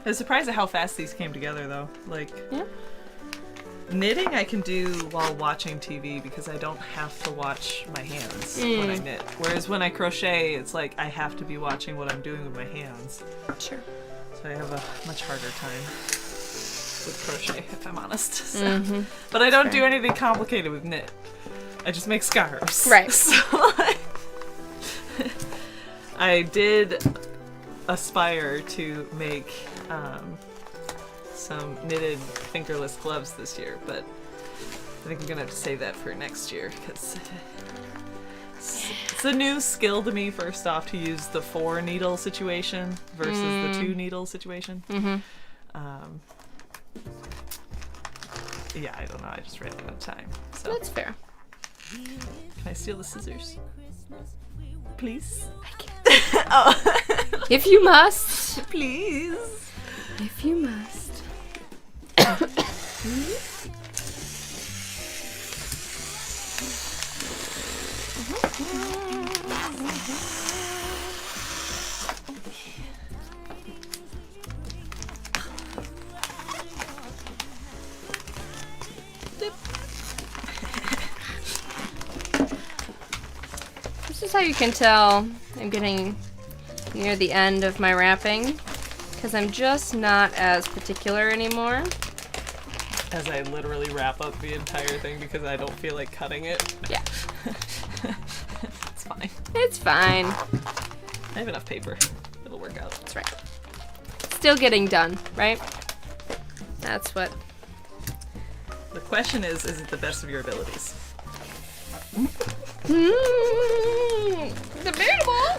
A: I was surprised at how fast these came together, though. Like,
B: Yeah.
A: knitting I can do while watching TV because I don't have to watch my hands when I knit. Whereas when I crochet, it's like I have to be watching what I'm doing with my hands.
B: Sure.
A: So I have a much harder time. with crochet, if I'm honest. So. But I don't do anything complicated with knit. I just make scarves.
B: Right.
A: So I did aspire to make some knitted fingerless gloves this year, but I think I'm gonna have to save that for next year because it's a new skill to me. First off, to use the 4 needle situation versus the 2 needle situation. Yeah, I don't know. I just ran out of time. So
B: That's fair.
A: can I steal the scissors, please?
B: Oh. If you must.
A: Please.
B: If you must. This is how you can tell I'm getting near the end of my wrapping, because I'm just not as particular anymore.
A: As I literally wrap up the entire thing because I don't feel like cutting it.
B: Yeah.
A: It's fine.
B: It's fine.
A: I have enough paper. It'll work out.
B: That's right. Still getting done, right? That's what.
A: The question is it the best of your abilities?
B: Debatable.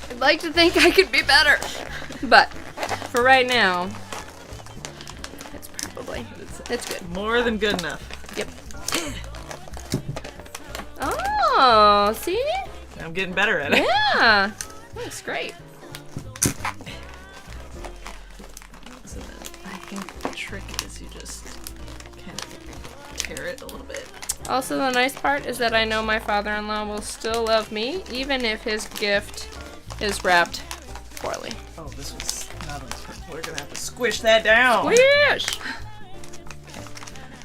B: I'd like to think I could be better. But for right now, it's probably, it's good.
A: More than good enough.
B: Yep. Oh, see?
A: I'm getting better at it.
B: Yeah. That's great.
A: So then I think the trick is you just kind of tear it a little bit.
B: Also, the nice part is that I know my father-in-law will still love me, even if his gift is wrapped poorly.
A: Oh, this was not on this. We're gonna have to squish that down.
B: Squish!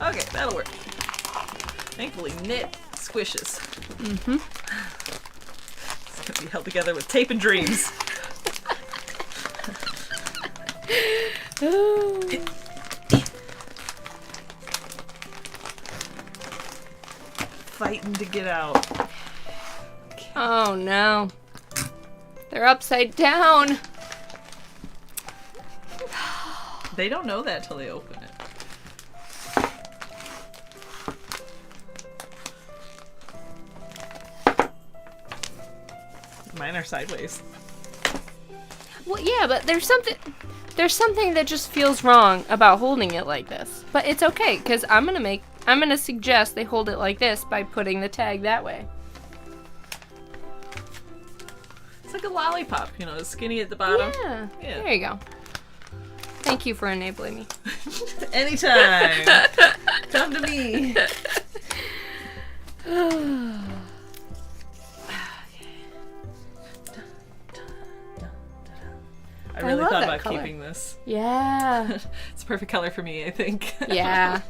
A: Okay, that'll work. Thankfully, knit squishes. It's gonna be held together with tape and dreams. Fighting to get out.
B: Oh no. They're upside down.
A: They don't know that till they open it. Mine are sideways.
B: Well, yeah, but there's something that just feels wrong about holding it like this. But it's okay, because I'm gonna suggest they hold it like this by putting the tag that way.
A: It's like a lollipop, you know, skinny at the bottom.
B: Yeah.
A: Yeah.
B: There you go. Thank you for enabling me.
A: Anytime. Come to me. I really
B: love
A: thought
B: that
A: about
B: color.
A: keeping this.
B: Yeah.
A: It's a perfect color for me, I think.
B: Yeah.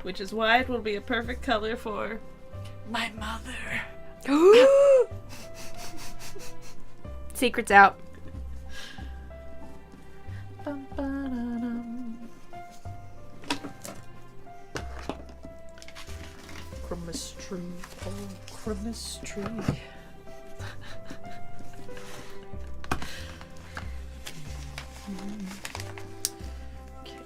A: Which is why it will be a perfect color for my mother.
B: Secret's out.
A: Christmas tree, oh Christmas tree. Okay,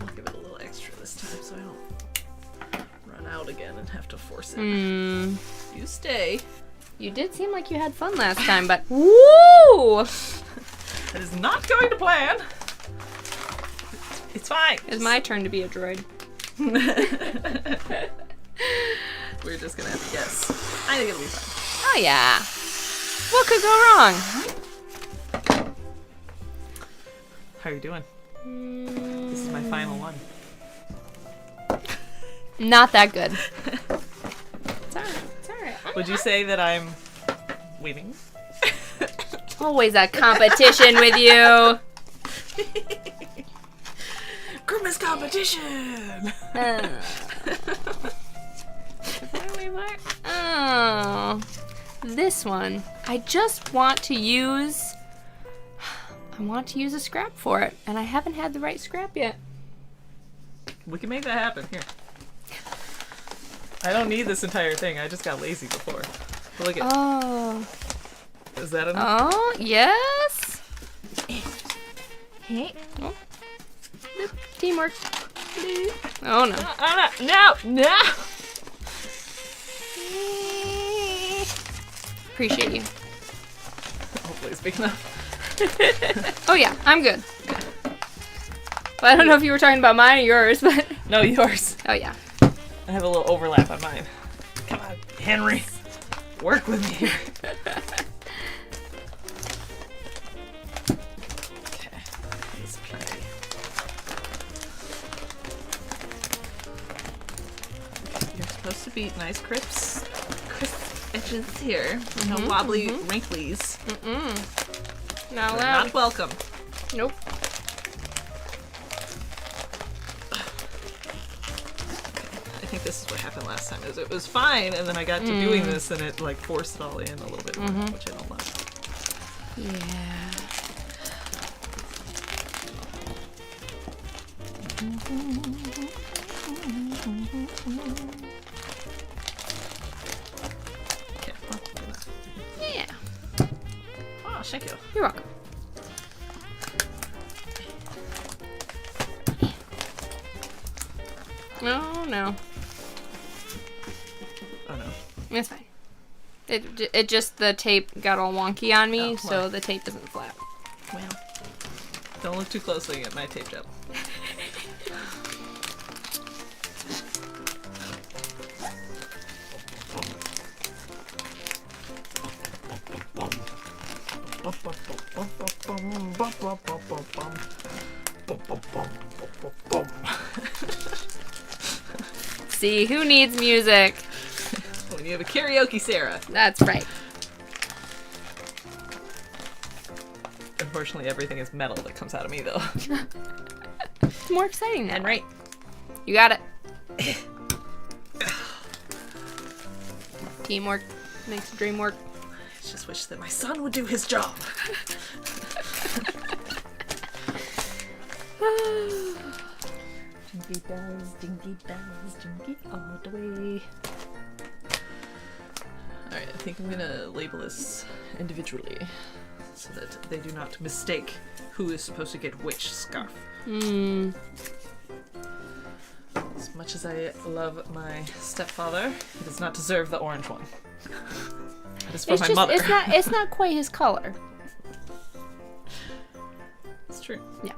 A: I'll give it a little extra this time so I don't run out again and have to force it. You stay.
B: You did seem like you had fun last time, but woo!
A: That is not going to plan. It's fine.
B: It's my turn to be a droid.
A: We're just gonna have to guess. I think it'll be fine.
B: Oh yeah. What could go wrong?
A: How are you doing? This is my final one.
B: Not that good. It's alright. It's alright.
A: Would you say that I'm winning?
B: Always a competition with you.
A: Christmas competition!
B: Oh, this one. I just want to use. I want to use a scrap for it, and I haven't had the right scrap yet.
A: We can make that happen. Here. I don't need this entire thing. I just got lazy before. But look at.
B: Oh.
A: Is that enough?
B: Oh, yes.
A: Hey.
B: Oh. Teamwork. Oh, no.
A: No.
B: Appreciate you.
A: Hopefully it's big enough.
B: Oh, yeah. I'm good. Well, I don't know if you were talking about mine or yours, but...
A: No, yours.
B: Oh, yeah.
A: I have a little overlap on mine. Come on, Henry. Work with me here. Okay. That's plenty. You're supposed to be nice crisp edges here. No wobbly wrinklies.
B: Not
A: They're
B: allowed.
A: not welcome.
B: Nope.
A: I think this is what happened last time. Is it was fine, and then I got to doing this, and it like forced it all in a little bit more, which I don't like.
B: Yeah.
A: Okay, well, good enough.
B: Yeah.
A: Oh, thank you.
B: You're welcome. Oh, no.
A: Oh no.
B: It's fine. It just, the tape got all wonky on me,
A: Oh,
B: so
A: well.
B: the tape doesn't flap.
A: Well, don't look too closely at my tape job.
B: See, who needs music?
A: When you have a karaoke Sarah.
B: That's right.
A: Unfortunately, everything is metal that comes out of me, though.
B: It's more exciting then.
A: And right.
B: You got it. Teamwork makes the dream work.
A: I just wish that my son would do his job. Jingle bells, jingle all the way. Alright, I think I'm gonna label this individually so that they do not mistake who is supposed to get which scarf. As much as I love my stepfather, he does not deserve the orange one. It is for my mother.
B: It's not quite his color.
A: It's true.
B: Yeah.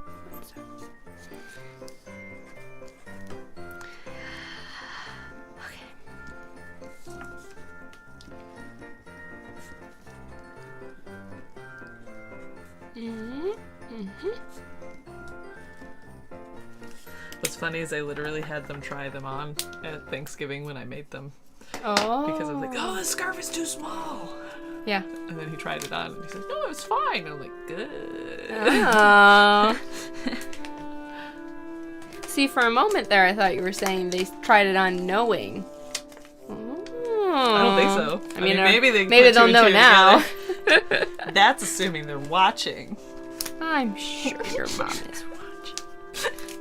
A: What's funny is I literally had them try them on at Thanksgiving when I made them.
B: Oh.
A: Because I was like, oh, this scarf is too small.
B: Yeah.
A: And then he tried it on and he said, no, it was fine. I'm like, good.
B: Oh. See, for a moment there, I thought you were saying they tried it on knowing.
A: I don't think so.
B: I mean,
A: maybe
B: they'll know now.
A: That's assuming they're watching.
B: I'm sure your mom is watching.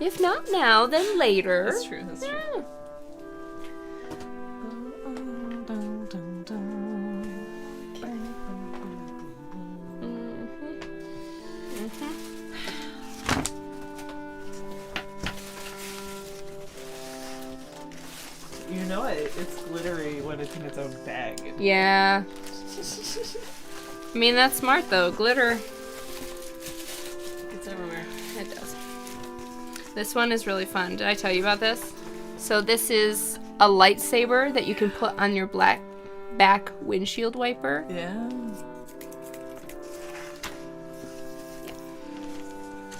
B: If not now, then later.
A: That's true. That's true.
B: Yeah.
A: You know it's glittery when it's in its own bag.
B: Yeah. I mean, that's smart though. Glitter.
A: It's everywhere.
B: It does. This one is really fun. Did I tell you about this? So this is a lightsaber that you can put on your black back windshield wiper.
A: Yeah. I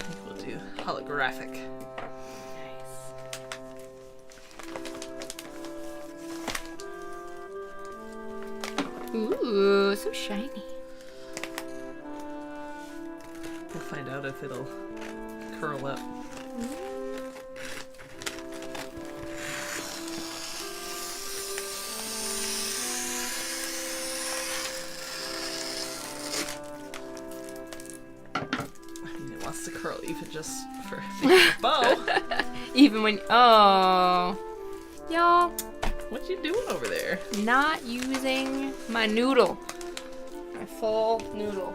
A: think we'll do holographic.
B: Ooh, so shiny.
A: We'll find out if it'll curl up. has to curl even just for making a bow.
B: Even when, oh, y'all.
A: What you doing over there?
B: Not using my noodle. My full noodle.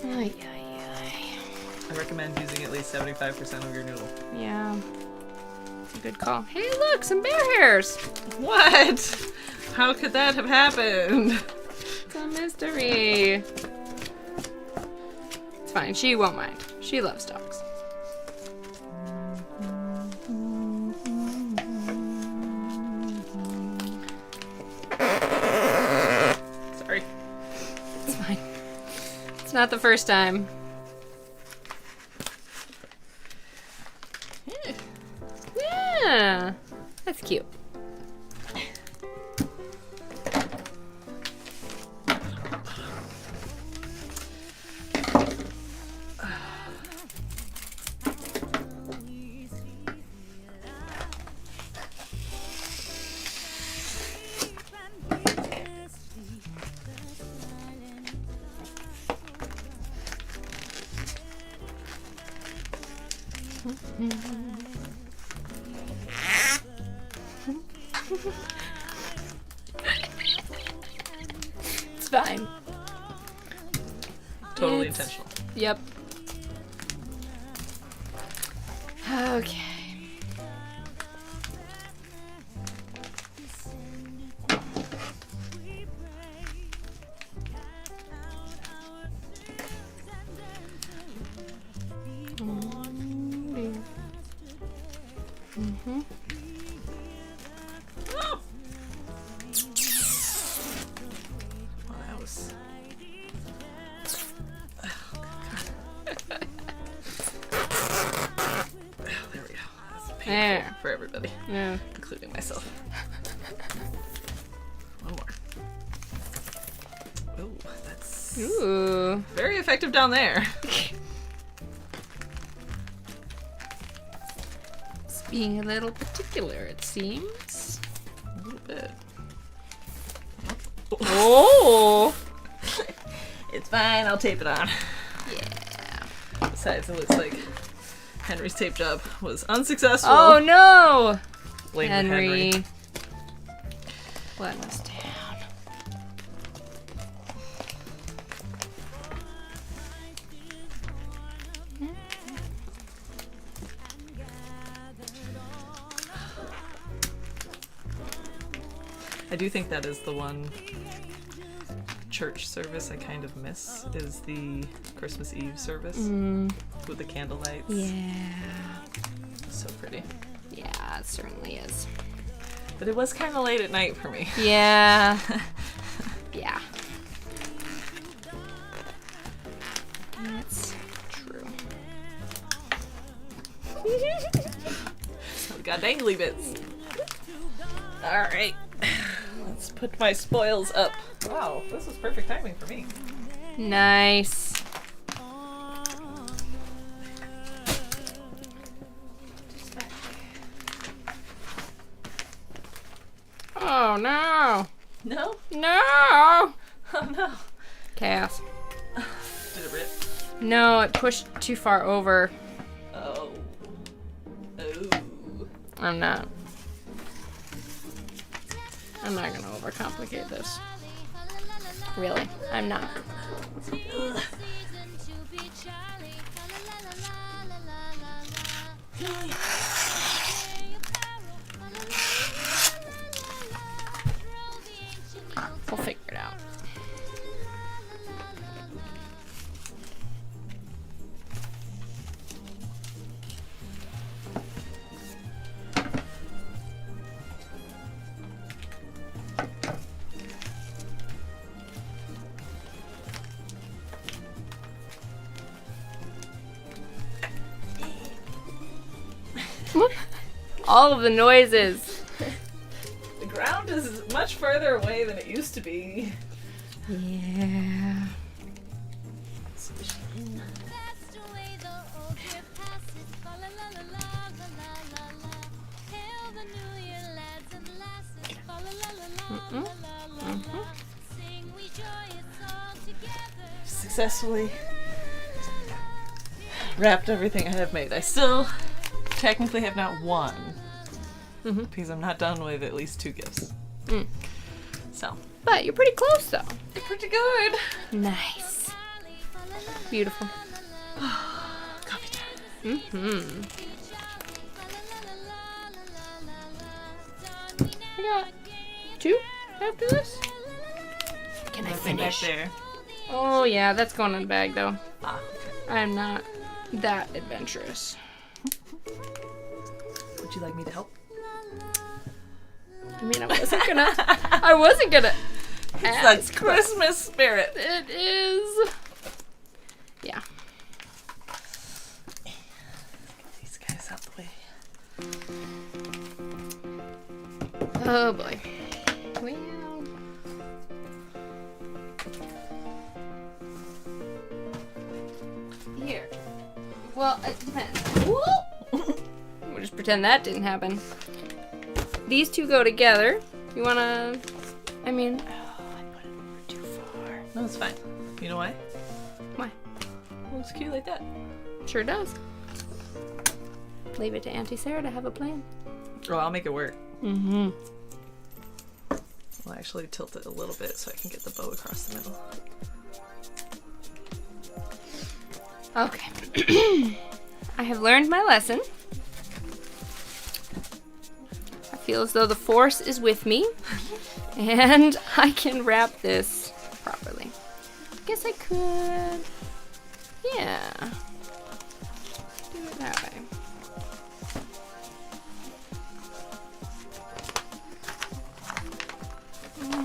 B: Ay, ay, ay.
A: I recommend using at least 75% of your noodle.
B: Yeah. It's a good call. Hey, look, some bear hairs.
A: What? How could that have happened?
B: It's a mystery. It's fine. She won't mind. She loves dogs.
A: Sorry.
B: It's fine. It's not the first time. Yeah. That's cute. It's fine.
A: Totally
B: It's-
A: intentional.
B: Yep. Okay. Mm-hmm.
A: Oh, that was... there we go. That's painful
B: There.
A: for everybody,
B: Yeah.
A: including myself. One more. Oh, that's
B: Ooh.
A: very effective down there.
B: It's being a little particular, it seems.
A: A little bit.
B: Oh.
A: It's fine, I'll tape it on.
B: Yeah.
A: Besides, it looks like Henry's tape job was unsuccessful.
B: Oh no.
A: Blame
B: Henry. Let us down.
A: I do think that is the one church service I kind of miss, is the Christmas Eve service with the candlelights.
B: Yeah.
A: So pretty.
B: Yeah, it certainly is.
A: But it was kind of late at night for me.
B: Yeah. Yeah. That's true.
A: So we got dangly bits. Alright. Let's put my spoils up. Wow, this was perfect timing for me.
B: Nice. Oh no.
A: No?
B: No.
A: Oh no.
B: Chaos.
A: Did it rip?
B: No, it pushed too far over.
A: Oh. Oh.
B: I'm not gonna overcomplicate this. Really, I'm not. We'll figure it out. All of the noises.
A: The ground is much further away than it used to be.
B: Yeah.
A: Successfully wrapped everything I have made. I still technically have not one. Because I'm not done with at least 2 gifts. So.
B: But you're pretty close, though.
A: You're pretty good.
B: Nice. Beautiful.
A: Coffee time.
B: I got 2 after this. Can I
A: Nothing back
B: finish?
A: there.
B: Oh, yeah, that's going in the bag, though.
A: Ah.
B: I'm not that adventurous.
A: Would you like me to help?
B: I mean, I wasn't gonna.
A: That's Christmas spirit.
B: It is. Yeah.
A: Get these guys out the way.
B: Oh boy. Well. Here. Well, it depends. We'll just pretend that didn't happen. These 2 go together. You wanna? I mean, I put it over too far.
A: No, it's fine. You know why?
B: Why?
A: Well, it's cute like that.
B: Sure does. Leave it to Auntie Sarah to have a plan.
A: Oh, I'll make it work.
B: Mm-hmm.
A: I'll actually tilt it a little bit so I can get the bow across the middle.
B: Okay. I have learned my lesson. I feel as though the force is with me. And I can wrap this properly. Guess I could. Yeah. Do it that way.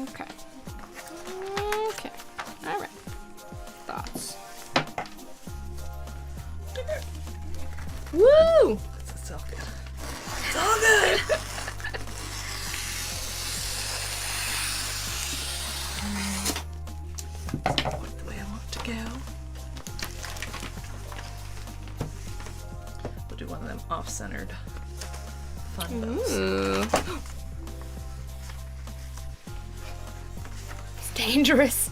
B: Okay. Okay. Alright. Thoughts. Woo!
A: It's all good. It's all good! The way I want it to go. We'll do one of them off-centered fun bows.
B: Ooh. It's dangerous.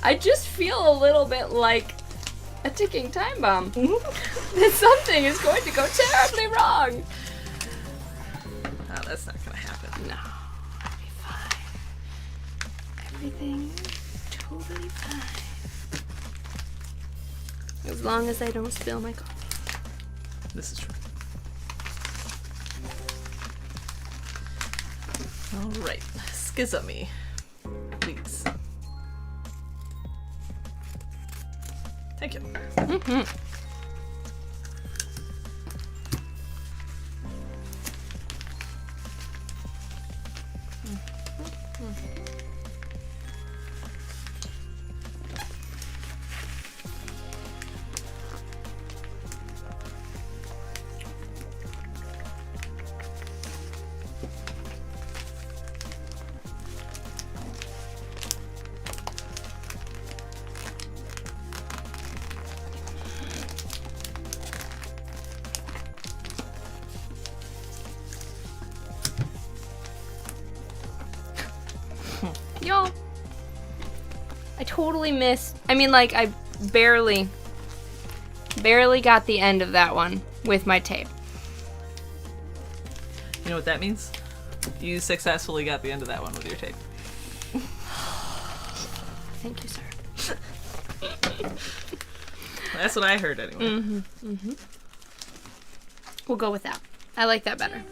B: I just feel a little bit like a ticking time bomb. That something is going to go terribly wrong.
A: Oh, that's not gonna happen.
B: No, I'll be fine. Everything totally fine. As long as I don't spill my coffee.
A: This is true. Alright, schism me, please. Thank you.
B: Mm-hmm. Y'all, I totally missed. I mean, like, I barely got the end of that one with my tape.
A: You know what that means? You successfully got the end of that one with your tape.
B: Thank you, sir.
A: That's what I heard anyway.
B: Mm-hmm. Mm-hmm. We'll go with that. I like that better.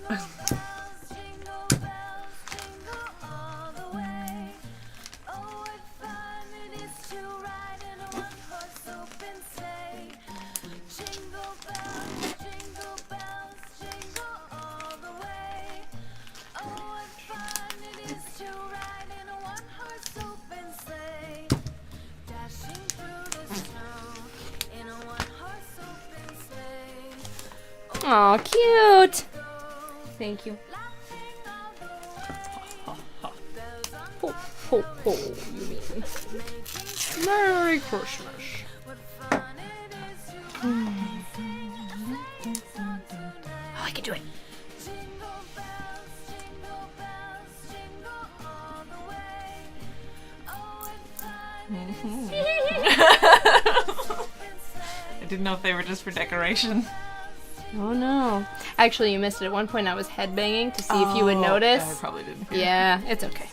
B: Aw, cute. Thank you. Ho, ho, ho, you mean. Merry Christmas. Oh, I can do it.
A: I didn't know if they were just for decoration.
B: Oh no. Actually, you missed it. At one point I was headbanging to see if you would notice.
A: I probably didn't hear.
B: Yeah, it's okay.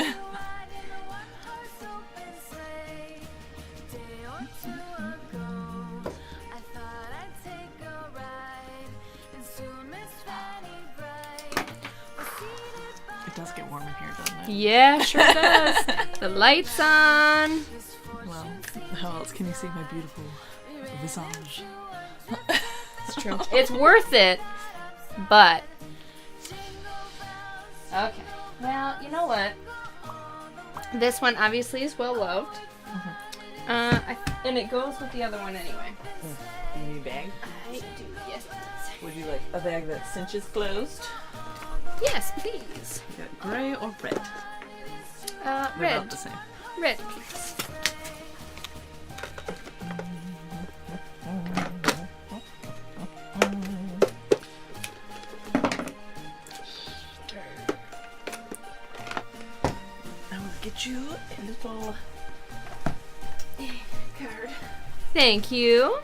A: It does get warm in here, doesn't it?
B: Yeah, sure does. The lights on.
A: Well, how else can you see my beautiful visage?
B: It's true. It's worth it, but... Okay. Well, you know what? This one obviously is well loved. And it goes with the other one anyway.
A: Do you need a bag?
B: I do, yes please.
A: Would you like a bag that cinches closed?
B: Yes, please.
A: You got gray or red? They're
B: Red.
A: about the same.
B: Red, please.
A: I will get you a little card.
B: Thank you.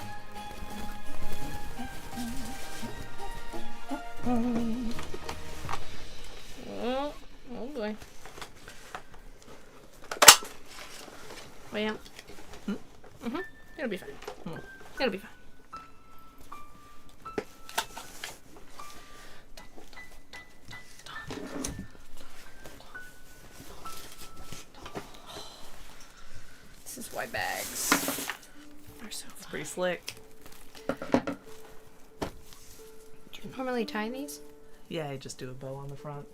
B: Oh boy. Well, it'll be fine. It'll be fine. This is why bags are so fun.
A: Pretty slick.
B: Do you normally tie these?
A: Yeah, I just do a bow on the front.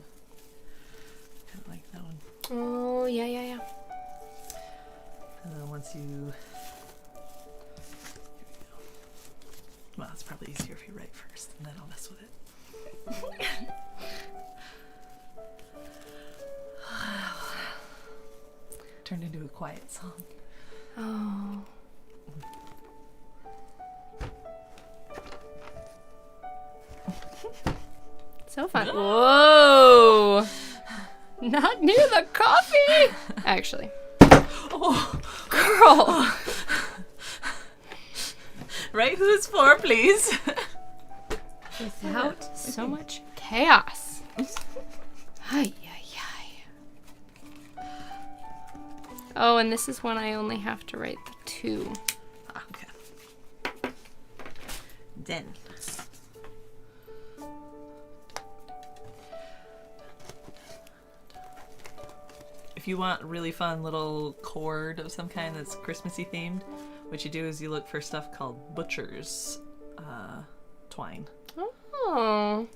A: Kind of like that one.
B: Oh, yeah.
A: And then once you... Here we go. Well, it's probably easier if you write first, and then I'll mess with it. Turned into a quiet song.
B: Oh. So fun. Whoa! Not near the coffee! Actually.
A: Oh,
B: Girl!
A: Write who it's for, please.
B: Without so much chaos. Ay. Oh, and this is when I only have to write the 2.
A: Okay. Then. If you want a really fun little cord of some kind that's Christmassy themed, what you do is you look for stuff called butcher's twine.
B: Oh.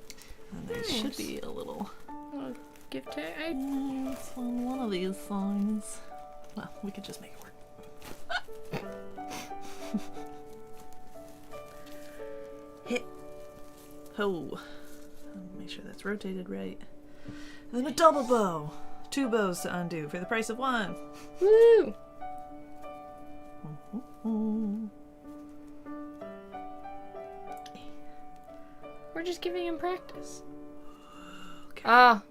A: And there should be a little
B: gift tag.
A: it's on one of these signs. Well, we could just make it work. Hit. Ho. Make sure that's rotated right. And then a double bow. 2 bows to undo for the price of 1.
B: Woo! We're just giving him practice.
A: Okay.
B: Ah.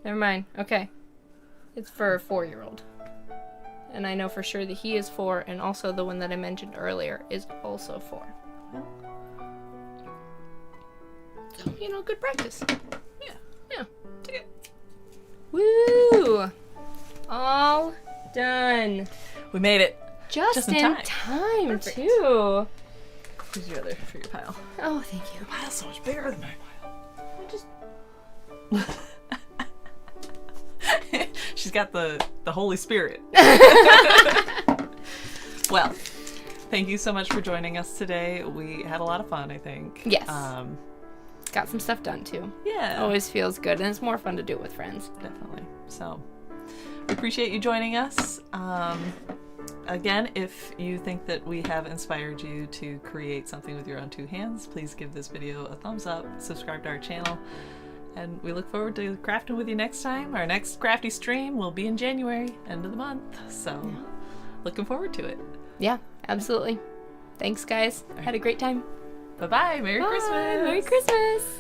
B: Never mind. Okay. It's for a 4-year-old. And I know for sure that he is 4, and also the one that I mentioned earlier is also 4. So, good practice.
A: Yeah. Take it.
B: Woo! All done.
A: We made it.
B: Just in time
A: Perfect.
B: too.
A: Here's your other for your pile.
B: Oh, thank you.
A: Your pile's so much bigger than my pile. She's got the Holy Spirit. Well, thank you so much for joining us today. We had a lot of fun, I think.
B: Yes. Got some stuff done too.
A: Yeah.
B: Always feels good, and it's more fun to do it with friends.
A: Definitely. So, we appreciate you joining us. Again, if you think that we have inspired you to create something with your own 2 hands, please give this video a thumbs up, subscribe to our channel, and we look forward to crafting with you next time. Our next crafty stream will be in January, end of the month. So, looking forward to it.
B: Yeah, absolutely. Thanks, guys. Had a great time.
A: Bye-bye. Merry
B: Bye.
A: Christmas.
B: Merry Christmas.